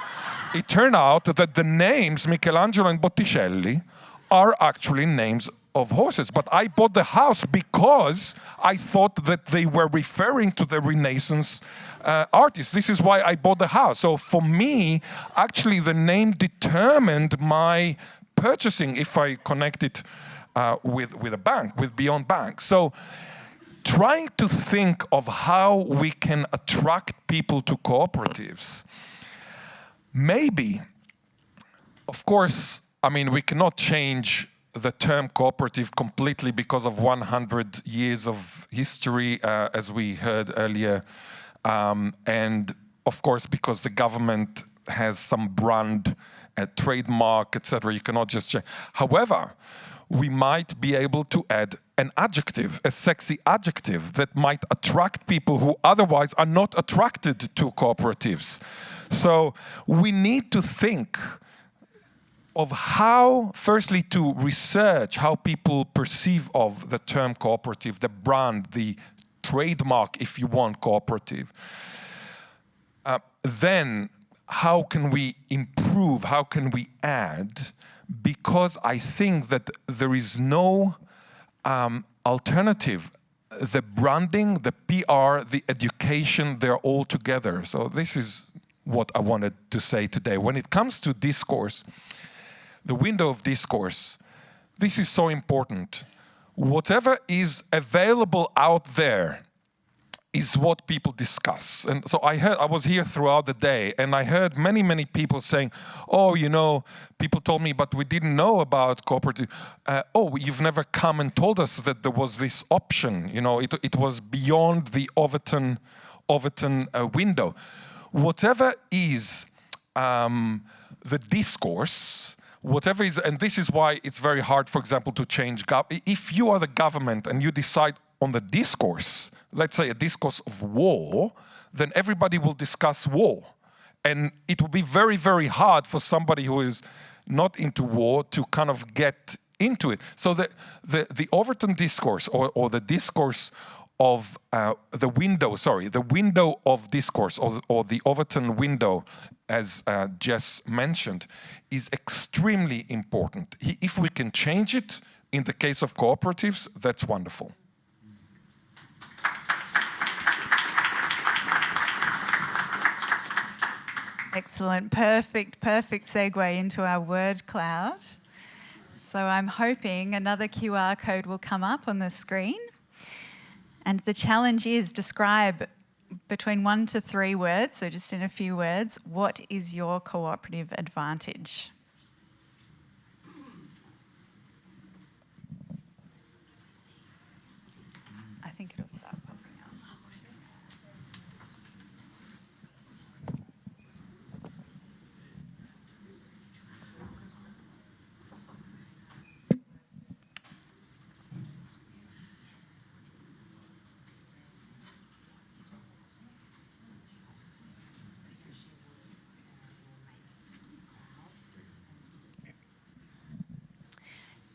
It turned out that the names Michelangelo and Botticelli are actually names of horses. But I bought the house because I thought that they were referring to the Renaissance artists. This is why I bought the house. So for me, actually the name determined my purchasing if I connect it with a bank, with Beyond Bank. So trying to think of how we can attract people to cooperatives. Maybe, of course, I mean, we cannot change the term cooperative completely because of 100 years of history, as we heard earlier. And of course, because the government has some brand, a trademark, etc. You cannot just change. However, we might be able to add an adjective, a sexy adjective that might attract people who otherwise are not attracted to cooperatives. So we need to think of how, firstly, to research how people perceive of the term cooperative, the brand, the trademark, if you want, cooperative. Then, how can we improve? How can we add? Because I think that there is no alternative. The branding, the PR, the education, they're all together. So this is what I wanted to say today. When it comes to discourse, the window of discourse, this is so important. Whatever is available out there is what people discuss. And so I was here throughout the day, and I heard many people saying, oh, you know, people told me, but we didn't know about cooperative. Oh, you've never come and told us that there was this option. You know, it was beyond the Overton window. Whatever is the discourse, whatever is, and this is why it's very hard, for example, to change. If you are the government and you decide on the discourse, let's say a discourse of war, then everybody will discuss war. And it will be very, very hard for somebody who is not into war to kind of get into it. So the Overton discourse, or the discourse of the window of discourse, or the Overton window, as Jess mentioned, is extremely important. If we can change it in the case of cooperatives, that's wonderful. Excellent, perfect segue into our word cloud. So I'm hoping another QR code will come up on the screen. And the challenge is describe between 1 to 3 words, so just in a few words, what is your cooperative advantage? I think it'll start popping up.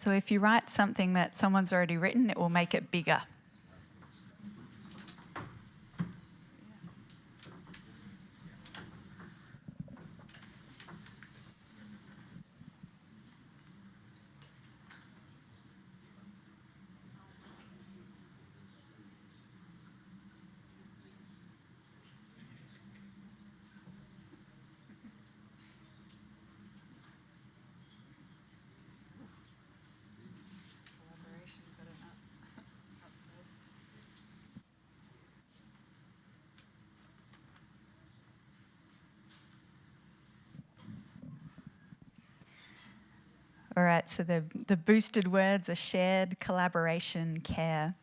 So if you write something that someone's already written, it will make it bigger. All right, so the boosted words are shared, collaboration, care.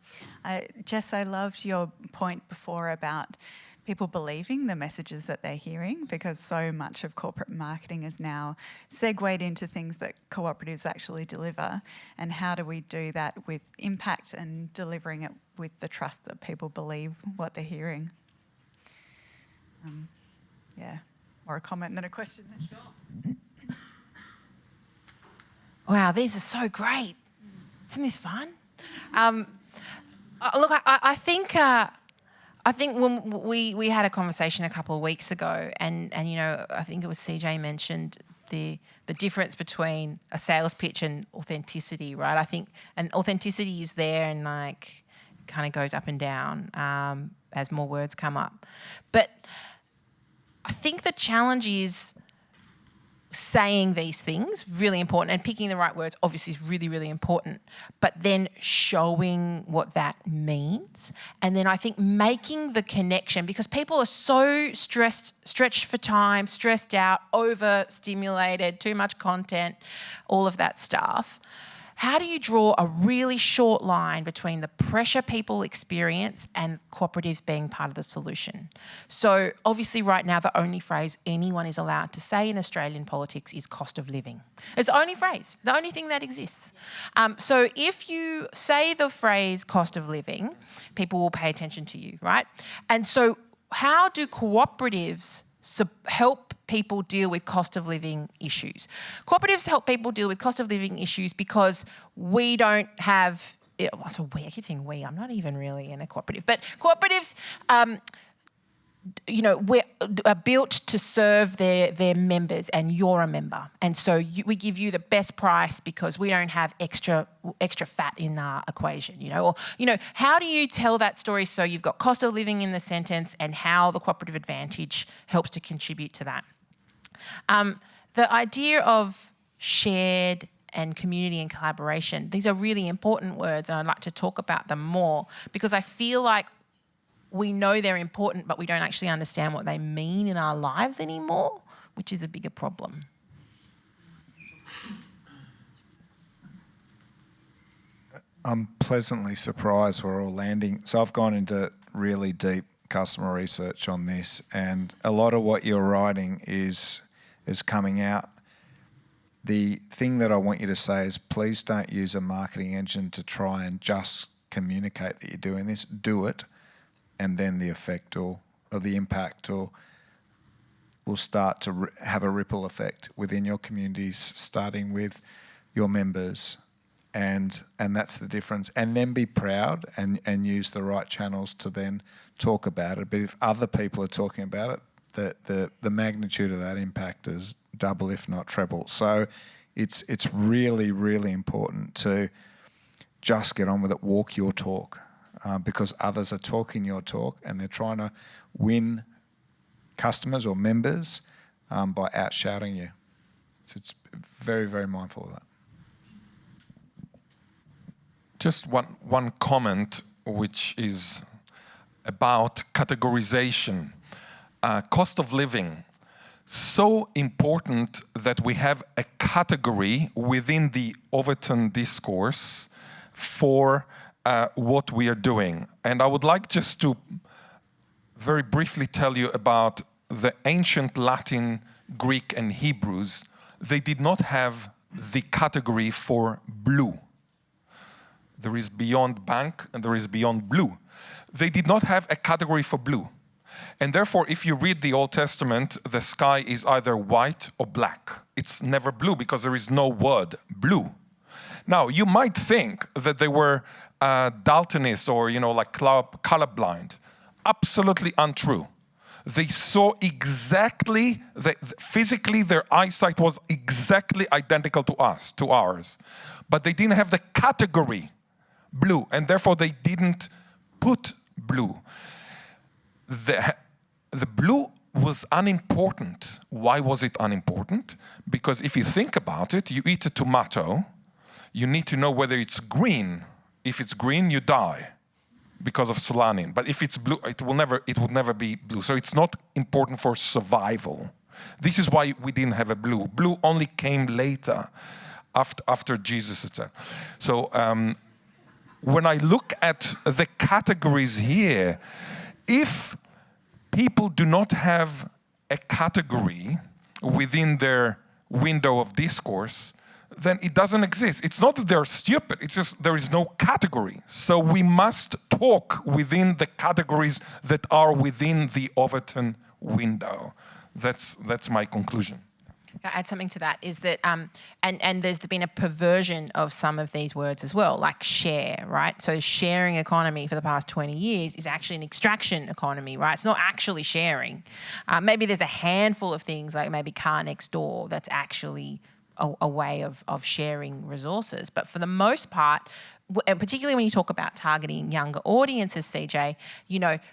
Jess, I loved your point before about people believing the messages that they're hearing, because so much of corporate marketing is now segued into things that cooperatives actually deliver. And how do we do that with impact and delivering it with the trust that people believe what they're hearing? Yeah, more a comment than a question. Sure. Wow, these are so great. Isn't this fun? Look, I think when we had a conversation a couple of weeks ago, and you know, I think it was CJ mentioned the difference between a sales pitch and authenticity, right? I think, and authenticity is there and like kind of goes up and down as more words come up. But I think the challenge is saying these things, really important, and picking the right words obviously is really, really important, but then showing what that means. And then I think making the connection, because people are so stretched for time, stressed out, overstimulated, too much content, all of that stuff. How do you draw a really short line between the pressure people experience and cooperatives being part of the solution? So obviously right now the only phrase anyone is allowed to say in Australian politics is cost of living. It's the only phrase, the only thing that exists. So if you say the phrase cost of living, people will pay attention to you, right? And so how do cooperatives help people deal with cost of living issues. Cooperatives help people deal with cost of living issues because we don't have, so I keep saying we, I'm not even really in a cooperative, but cooperatives, are built to serve their members, and you're a member. And so we give you the best price because we don't have extra fat in our equation, Or, how do you tell that story so you've got cost of living in the sentence and how the cooperative advantage helps to contribute to that? The idea of shared and community and collaboration, these are really important words, and I'd like to talk about them more because I feel like we know they're important, but we don't actually understand what they mean in our lives anymore, which is a bigger problem. I'm pleasantly surprised we're all landing. So I've gone into really deep customer research on this, and a lot of what you're writing is coming out. The thing that I want you to say is please don't use a marketing engine to try and just communicate that you're doing this. Do it, and then the effect or the impact will start to have a ripple effect within your communities, starting with your members. And that's the difference. And then be proud and use the right channels to then talk about it. But if other people are talking about it, the magnitude of that impact is double, if not treble. So it's really, really important to just get on with it, walk your talk, because others are talking your talk and they're trying to win customers or members by out-shouting you. So it's very, very mindful of that. Just one comment, which is about categorization. Cost of living. So important that we have a category within the Overton discourse for what we are doing. And I would like just to very briefly tell you about the ancient Latin, Greek, and Hebrews. They did not have the category for blue. There is beyond bank and there is beyond blue. They did not have a category for blue. And therefore, if you read the Old Testament, the sky is either white or black. It's never blue because there is no word blue. Now, you might think that they were Daltonists or, like colorblind. Absolutely untrue. They saw exactly, physically their eyesight was exactly identical to ours. But they didn't have the category blue, and therefore they didn't put blue. The blue was unimportant. Why was it unimportant? Because if you think about it, you eat a tomato, you need to know whether it's green. If it's green, you die because of solanine. But if it's blue, it would never be blue. So it's not important for survival. This is why we didn't have a blue. Blue only came later, after Jesus, etc. So when I look at the categories here, if people do not have a category within their window of discourse, then it doesn't exist. It's not that they're stupid, it's just there is no category. So we must talk within the categories that are within the Overton window. That's my conclusion. I'll add something to that is that, and there's been a perversion of some of these words as well, like share, right? So sharing economy for the past 20 years is actually an extraction economy, right? It's not actually sharing. Maybe there's a handful of things like maybe car next door that's actually a way of sharing resources. But for the most part, and particularly when you talk about targeting younger audiences, CJ,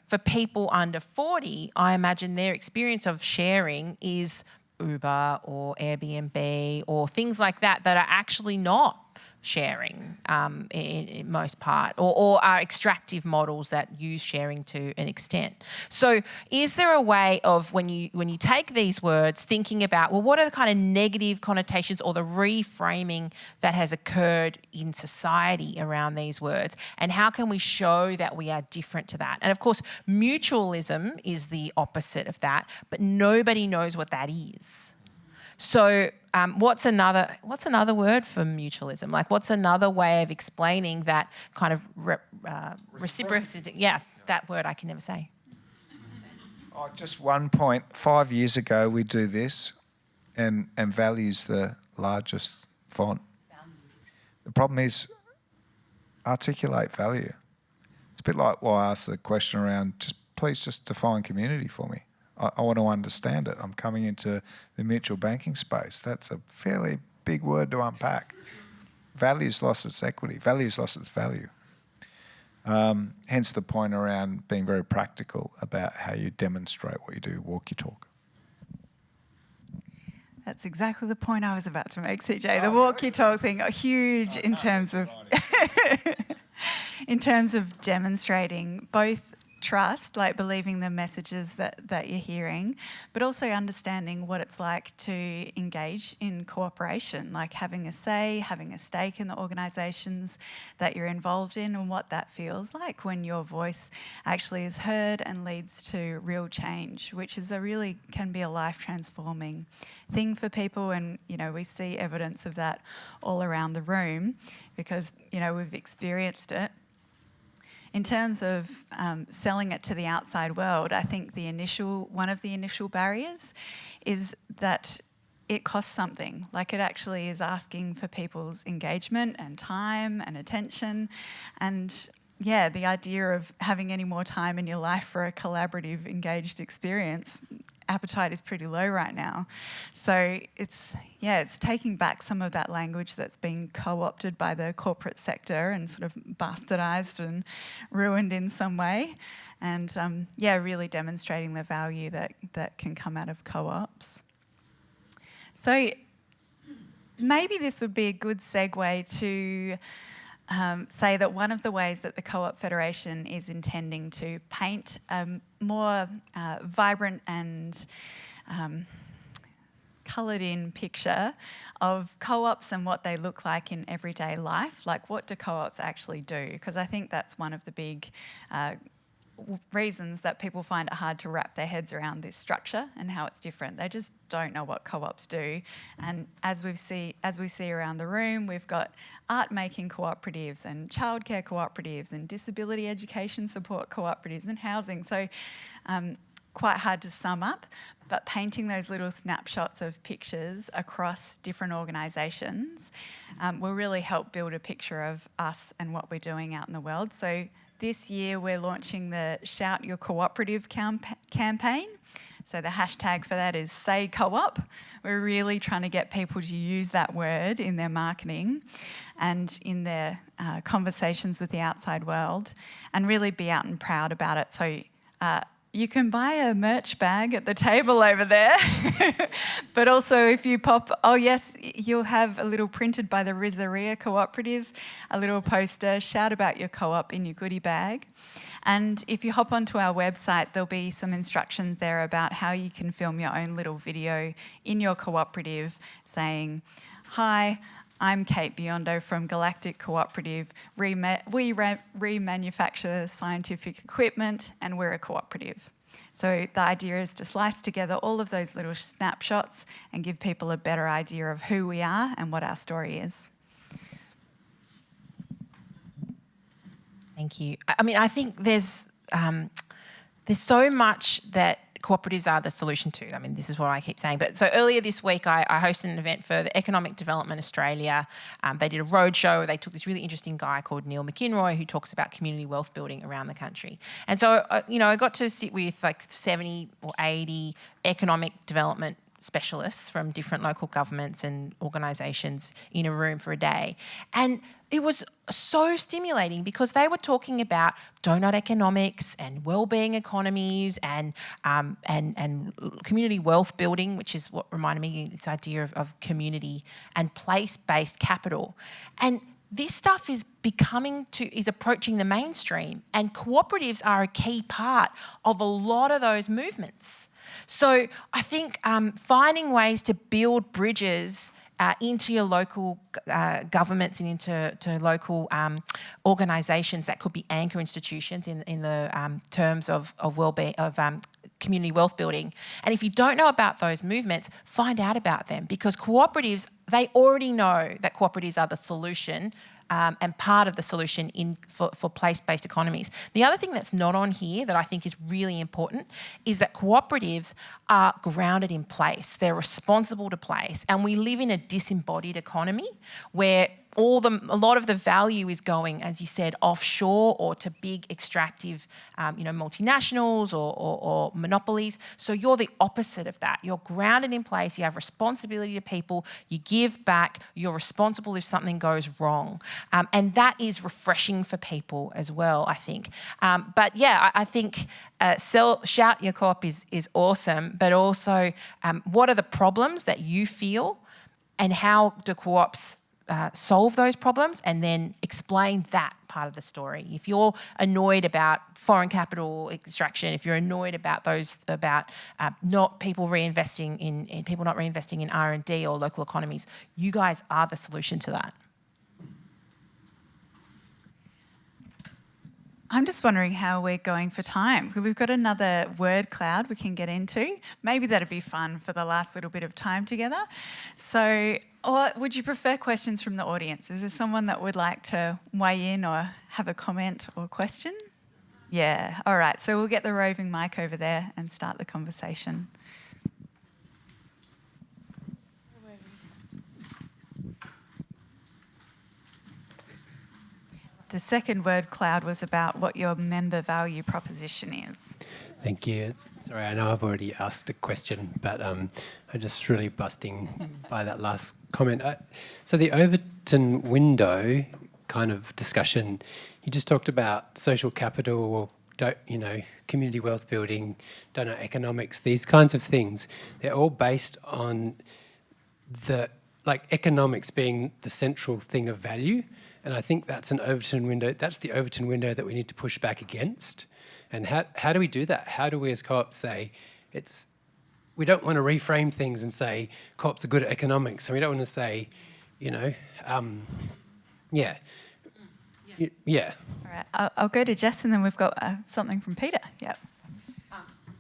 for people under 40, I imagine their experience of sharing is Uber or Airbnb or things like that are actually not sharing in most part, or are extractive models that use sharing to an extent. So is there a way of, when you take these words, thinking about, well, what are the kind of negative connotations or the reframing that has occurred in society around these words, and how can we show that we are different to that? And of course, mutualism is the opposite of that, but nobody knows what that is. So what's another word for mutualism? Like, what's another way of explaining that kind of reciprocity? Yeah, that word I can never say. Oh, just one point. 5 years ago, we do this, and value's the largest font. The problem is articulate value. It's a bit like why I asked the question around, please just define community for me. I want to understand it. I'm coming into the mutual banking space. That's a fairly big word to unpack. Value's lost its equity. Value's lost its value. Hence the point around being very practical about how you demonstrate what you do, walk your talk. That's exactly the point I was about to make, CJ. The walkie-talk thing, huge in terms of in terms of demonstrating both trust, like believing the messages that you're hearing, but also understanding what it's like to engage in cooperation, like having a say, having a stake in the organisations that you're involved in, and what that feels like when your voice actually is heard and leads to real change, which is can be a life-transforming thing for people. And, we see evidence of that all around the room because, we've experienced it. In terms of selling it to the outside world, I think one of the initial barriers is that it costs something. Like, it actually is asking for people's engagement and time and attention. And yeah, the idea of having any more time in your life for a collaborative, engaged experience, appetite is pretty low right now. So it's taking back some of that language that's been co-opted by the corporate sector and sort of bastardised and ruined in some way. And really demonstrating the value that can come out of co-ops. So maybe this would be a good segue to say that one of the ways that the Co-op Federation is intending to paint a more vibrant and coloured-in picture of co-ops and what they look like in everyday life. Like, what do co-ops actually do? Because I think that's one of the big reasons that people find it hard to wrap their heads around this structure and how it's different. They just don't know what co-ops do. And as we see around the room, we've got art making cooperatives and childcare cooperatives and disability education support cooperatives and housing. So quite hard to sum up, but painting those little snapshots of pictures across different organisations will really help build a picture of us and what we're doing out in the world. So this year we're launching the Shout Your Cooperative campaign. So the hashtag for that is Say Co-op. We're really trying to get people to use that word in their marketing and in their conversations with the outside world, and really be out and proud about it. So you can buy a merch bag at the table over there. But also if you you'll have a little printed by the Rizzeria Cooperative, a little poster, shout about your co-op in your goodie bag. And if you hop onto our website, there'll be some instructions there about how you can film your own little video in your cooperative saying, "Hi, I'm Kate Biondo from Galactic Cooperative. We remanufacture scientific equipment and we're a cooperative." So the idea is to slice together all of those little snapshots and give people a better idea of who we are and what our story is. Thank you. I mean, I think there's so much that cooperatives are the solution to. I mean, this is what I keep saying. But so earlier this week, I hosted an event for the Economic Development Australia. They did a roadshow where they took this really interesting guy called Neil McInroy, who talks about community wealth building around the country. And so, I got to sit with like 70 or 80 economic development specialists from different local governments and organisations in a room for a day. And it was so stimulating because they were talking about donut economics and wellbeing economies and community wealth building, which is what reminded me of this idea of community and place-based capital. And this stuff is approaching the mainstream, and cooperatives are a key part of a lot of those movements. So I think finding ways to build bridges into your local governments and into local organisations that could be anchor institutions in the terms of wellbeing, of community wealth building. And if you don't know about those movements, find out about them, because cooperatives, they already know that cooperatives are the solution and part of the solution for place-based economies. The other thing that's not on here that I think is really important is that cooperatives are grounded in place. They're responsible to place, and we live in a disembodied economy where a lot of the value is going, as you said, offshore or to big extractive, multinationals or monopolies. So you're the opposite of that. You're grounded in place. You have responsibility to people. You give back. You're responsible if something goes wrong, and that is refreshing for people as well, I think. But yeah, I think shout your co-op is awesome. But also, what are the problems that you feel, and how do co-ops solve those problems, and then explain that part of the story. If you're annoyed about foreign capital extraction, if you're annoyed about not reinvesting in R&D or local economies, you guys are the solution to that. I'm just wondering how we're going for time. We've got another word cloud we can get into. Maybe that'd be fun for the last little bit of time together. So, or would you prefer questions from the audience? Is there someone that would like to weigh in or have a comment or question? Yeah, all right. So we'll get the roving mic over there and start the conversation. The second word cloud was about what your member value proposition is. Thank you. Sorry, I know I've already asked a question, but I'm just really busting by that last comment. So the Overton window kind of discussion, you just talked about social capital, or community wealth building, donor economics, these kinds of things. They're all based on economics being the central thing of value. And I think that's an Overton window. That's the Overton window that we need to push back against. And how do we do that? How do we as co-ops say we don't want to reframe things and say co-ops are good at economics, and we don't want to say, yeah. All right, I'll go to Jess, and then we've got something from Peter. Yep.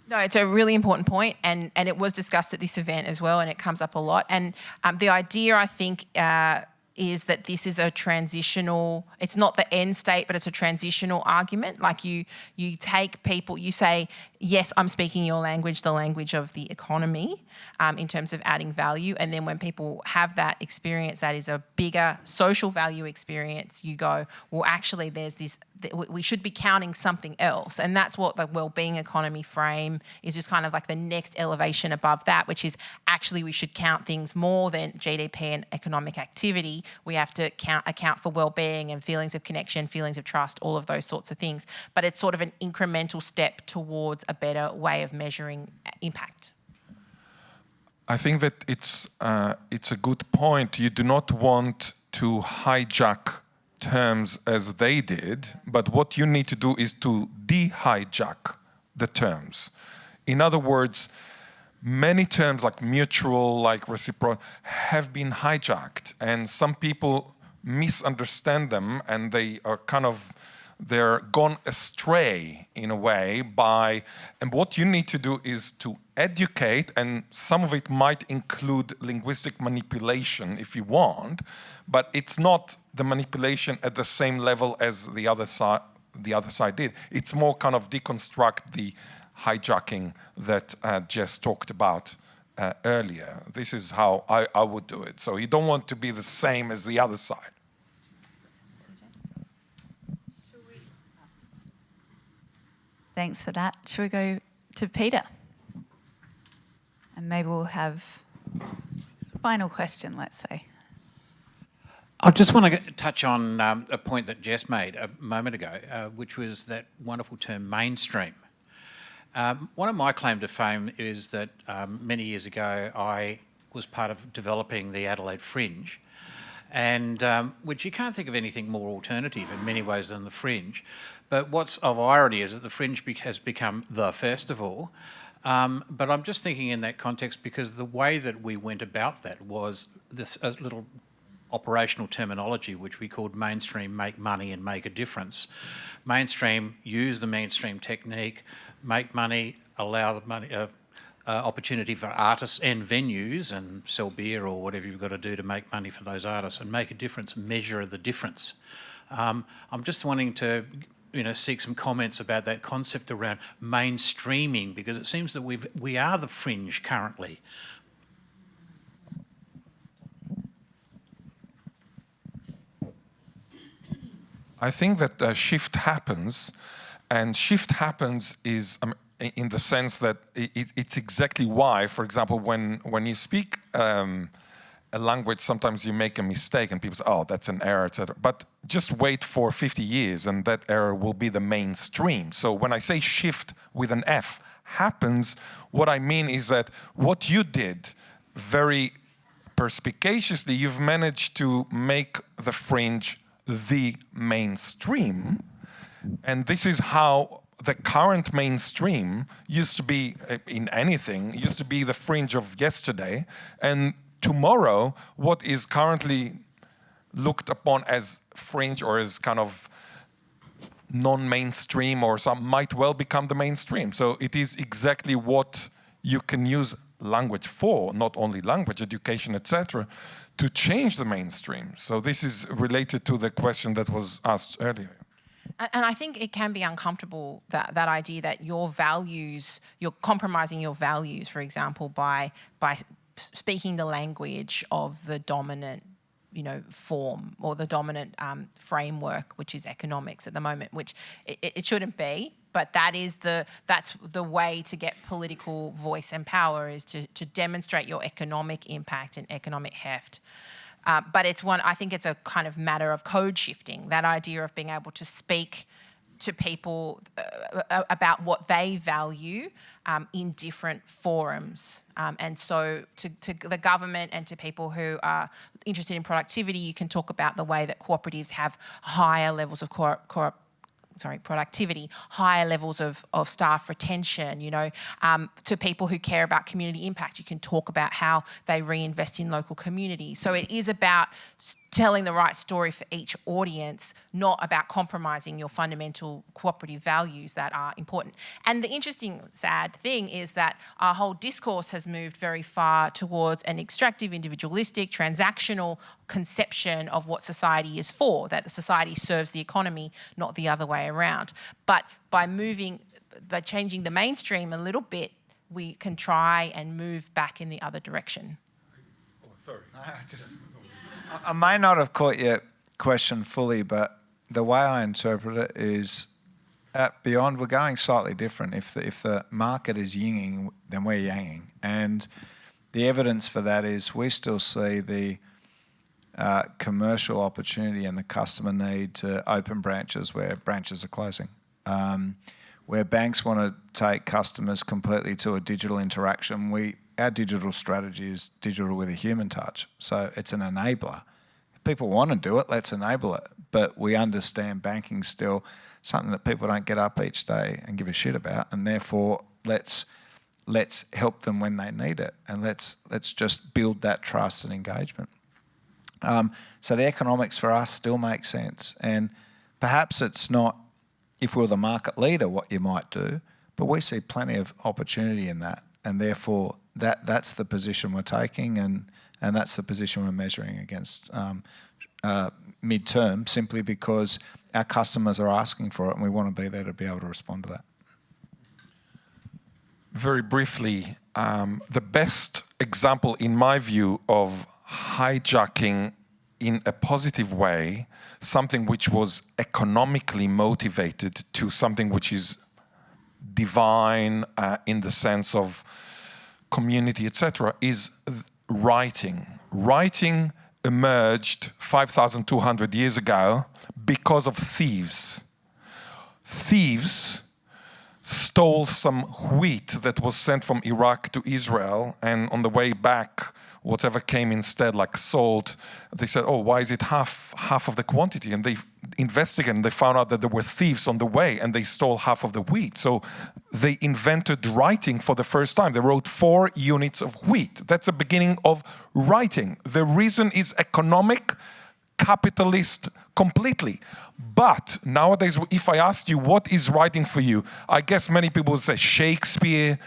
No, it's a really important point, and it was discussed at this event as well, and it comes up a lot. And the idea, I think, is that this is a transitional, it's not the end state, but it's a transitional argument. Like you take people, you say, yes, I'm speaking your language, the language of the economy, in terms of adding value. And then when people have that experience, that is a bigger social value experience, you go, well, actually, there's this, we should be counting something else. And that's what the wellbeing economy frame is, just kind of like the next elevation above that, which is actually we should count things more than GDP and economic activity. We have to account for wellbeing and feelings of connection, feelings of trust, all of those sorts of things. But it's sort of an incremental step towards a better way of measuring impact. I think that it's a good point. You do not want to hijack terms as they did, but what you need to do is to de-hijack the terms. In other words, many terms like mutual, like reciprocal, have been hijacked, and some people misunderstand them, and they're gone astray in a way and what you need to do is to educate, and some of it might include linguistic manipulation if you want, but it's not the manipulation at the same level as the other side did. It's more kind of deconstruct the hijacking that Jess talked about earlier. This is how I would do it. So you don't want to be the same as the other side. Thanks for that. Shall we go to Peter? And maybe we'll have a final question, let's say. I just want to touch on a point that Jess made a moment ago, which was that wonderful term mainstream. One of my claim to fame is that many years ago I was part of developing the Adelaide Fringe, and which you can't think of anything more alternative in many ways than the Fringe. But what's of irony is that the Fringe has become the festival. But I'm just thinking in that context because the way that we went about that was this little operational terminology which we called mainstream, make money and make a difference. Mainstream, use the mainstream technique, make money, allow the money, opportunity for artists and venues, and sell beer or whatever you've got to do to make money for those artists and make a difference, measure the difference. I'm just wanting to seek some comments about that concept around mainstreaming, because it seems that we are the fringe currently. I think that a shift happens, and shift happens is in the sense that it's exactly why, for example, when you speak a language, sometimes you make a mistake and people say, oh, that's an error, etc. But just wait for 50 years and that error will be the mainstream. So when I say shift with an F happens, what I mean is that what you did very perspicaciously, you've managed to make the fringe the mainstream. And this is how the current mainstream used to be in anything, used to be the fringe of yesterday. And tomorrow, what is currently looked upon as fringe or as kind of non-mainstream or some might well become the mainstream. So it is exactly what you can use language for, not only language, education, etc., to change the mainstream. So this is related to the question that was asked earlier. And I think it can be uncomfortable, that idea that your values, you're compromising your values, for example, by speaking the language of the dominant, form or the dominant framework, which is economics at the moment, which it shouldn't be. But that's the way to get political voice and power, is to demonstrate your economic impact and economic heft. But I think it's a kind of matter of code shifting, that idea of being able to speak to people about what they value in different forums. And so to the government and to people who are interested in productivity, you can talk about the way that cooperatives have higher levels of productivity, higher levels of staff retention, to people who care about community impact, you can talk about how they reinvest in local communities. So it is about telling the right story for each audience, not about compromising your fundamental cooperative values that are important. And the interesting, sad thing is that our whole discourse has moved very far towards an extractive, individualistic, transactional conception of what society is for, that the society serves the economy, not the other way around. But by changing the mainstream a little bit, we can try and move back in the other direction. Oh, sorry. I may not have caught your question fully, but the way I interpret it is beyond, we're going slightly different. If the market is yinging, then we're yanging. And the evidence for that is we still see the commercial opportunity and the customer need to open branches where branches are closing. Where banks want to take customers completely to a digital interaction, our digital strategy is digital with a human touch. So it's an enabler. If people want to do it, let's enable it. But we understand banking's still something that people don't get up each day and give a shit about, and therefore let's help them when they need it, and let's just build that trust and engagement. So the economics for us still make sense, and perhaps it's not, if we're the market leader, what you might do, but we see plenty of opportunity in that, and therefore that's the position we're taking, and that's the position we're measuring against mid-term, simply because our customers are asking for it and we want to be there to be able to respond to that. Very briefly, the best example, in my view, of hijacking in a positive way something which was economically motivated to something which is divine in the sense of community, etc., is writing. Writing emerged 5,200 years ago because of thieves. Thieves stole some wheat that was sent from Iraq to Israel, and on the way back, whatever came instead, like salt, they said, oh, why is it half of the quantity? And they investigated and they found out that there were thieves on the way and they stole half of the wheat. So they invented writing for the first time. They wrote 4 units of wheat. That's the beginning of writing. The reason is economic, capitalist completely. But nowadays, if I asked you what is writing for you, I guess many people would say Shakespeare,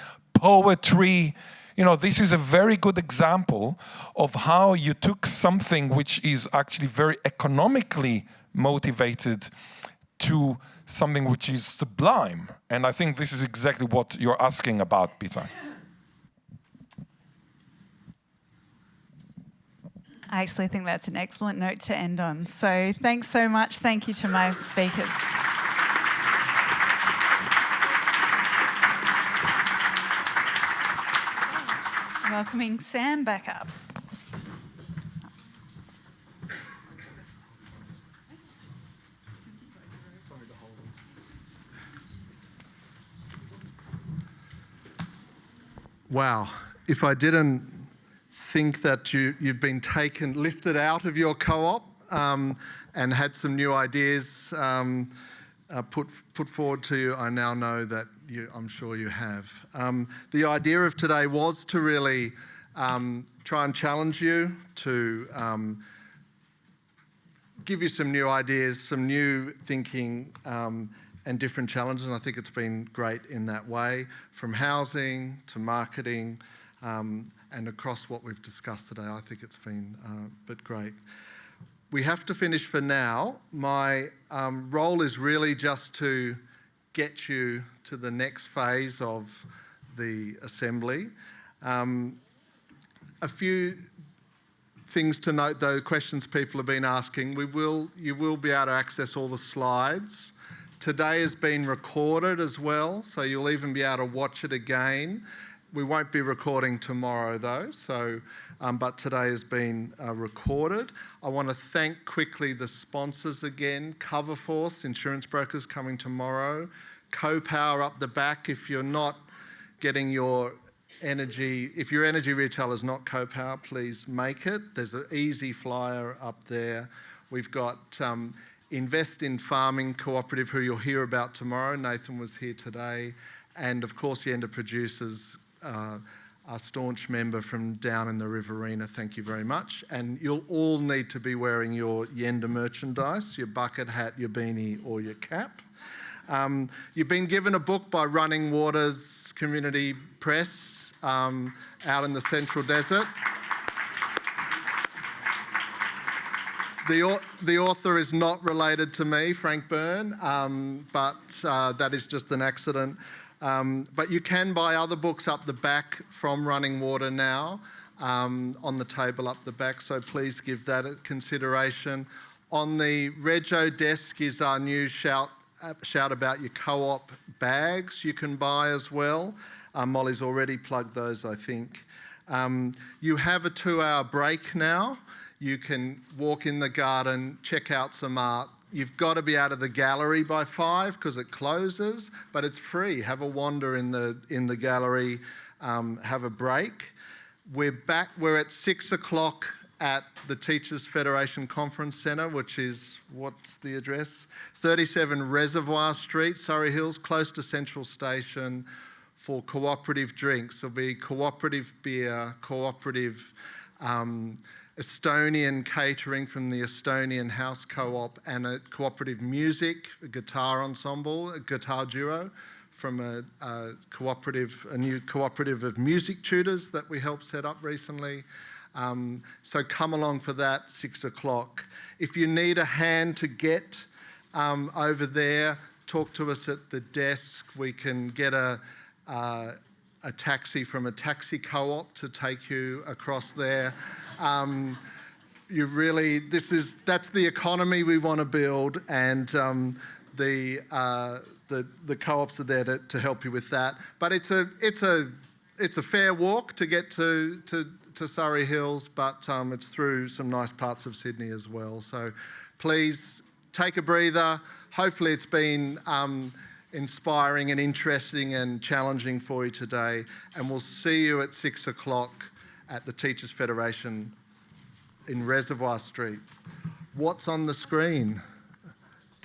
poetry. You know, this is a very good example of how you took something which is actually very economically motivated to something which is sublime. And I think this is exactly what you're asking about, Peter. I actually think that's an excellent note to end on. So thanks so much. Thank you to my speakers. Welcoming Sam back up. Wow, if I didn't think that you've been lifted out of your co-op and had some new ideas put forward to you, I now know that I'm sure you have. The idea of today was to really try and challenge you, to give you some new ideas, some new thinking and different challenges. And I think it's been great in that way, from housing to marketing and across what we've discussed today. I think it's been but great. We have to finish for now. My role is really just to get you to the next phase of the assembly. A few things to note though, questions people have been asking. You will be able to access all the slides. Today has been recorded as well, so you'll even be able to watch it again. We won't be recording tomorrow though, so but today has been recorded. I want to thank quickly the sponsors again. Coverforce, insurance brokers coming tomorrow. Co-Power up the back if you're not getting your energy, if your energy retailer is not Co-Power, please make it. There's an easy flyer up there. We've got Invest in Farming Co-operative, who you'll hear about tomorrow. Nathan was here today. And of course, Yenda Producers, our staunch member from down in the Riverina. Thank you very much. And you'll all need to be wearing your Yenda merchandise, your bucket hat, your beanie or your cap. You've been given a book by Running Waters Community Press out in the Central Desert. The author is not related to me, Frank Byrne, but that is just an accident. But you can buy other books up the back from Running Water now on the table up the back, so please give that a consideration. On the Rego desk is our new Shout About Your Co-op bags you can buy as well. Molly's already plugged those, I think. You have a 2-hour break now. You can walk in the garden, check out some art. You've got to be out of the gallery by 5 because it closes, but it's free. Have a wander in the gallery, have a break. We're back. We're at 6 o'clock at the Teachers Federation Conference Centre, which is, what's the address? 37 Reservoir Street, Surrey Hills, close to Central Station, for cooperative drinks. There'll be cooperative beer, cooperative Estonian catering from the Estonian House Co-op, and a cooperative music, a guitar ensemble, a guitar duo from a new cooperative of music tutors that we helped set up recently. So come along for that, 6 o'clock. If you need a hand to get over there, talk to us at the desk. We can get a taxi from a taxi co-op to take you across there. That's the economy we want to build, and the co-ops are there to help you with that. But it's a fair walk to get to Surrey Hills, but it's through some nice parts of Sydney as well. So please take a breather. Hopefully it's been inspiring and interesting and challenging for you today. And we'll see you at 6 o'clock at the Teachers Federation in Reservoir Street. What's on the screen?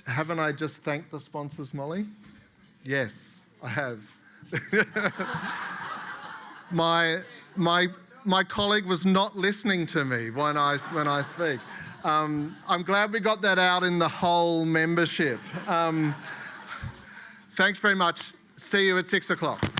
Haven't I just thanked the sponsors, Molly? Yes, I have. My colleague was not listening to me when I speak. I'm glad we got that out in the whole membership. Thanks very much. See you at 6 o'clock.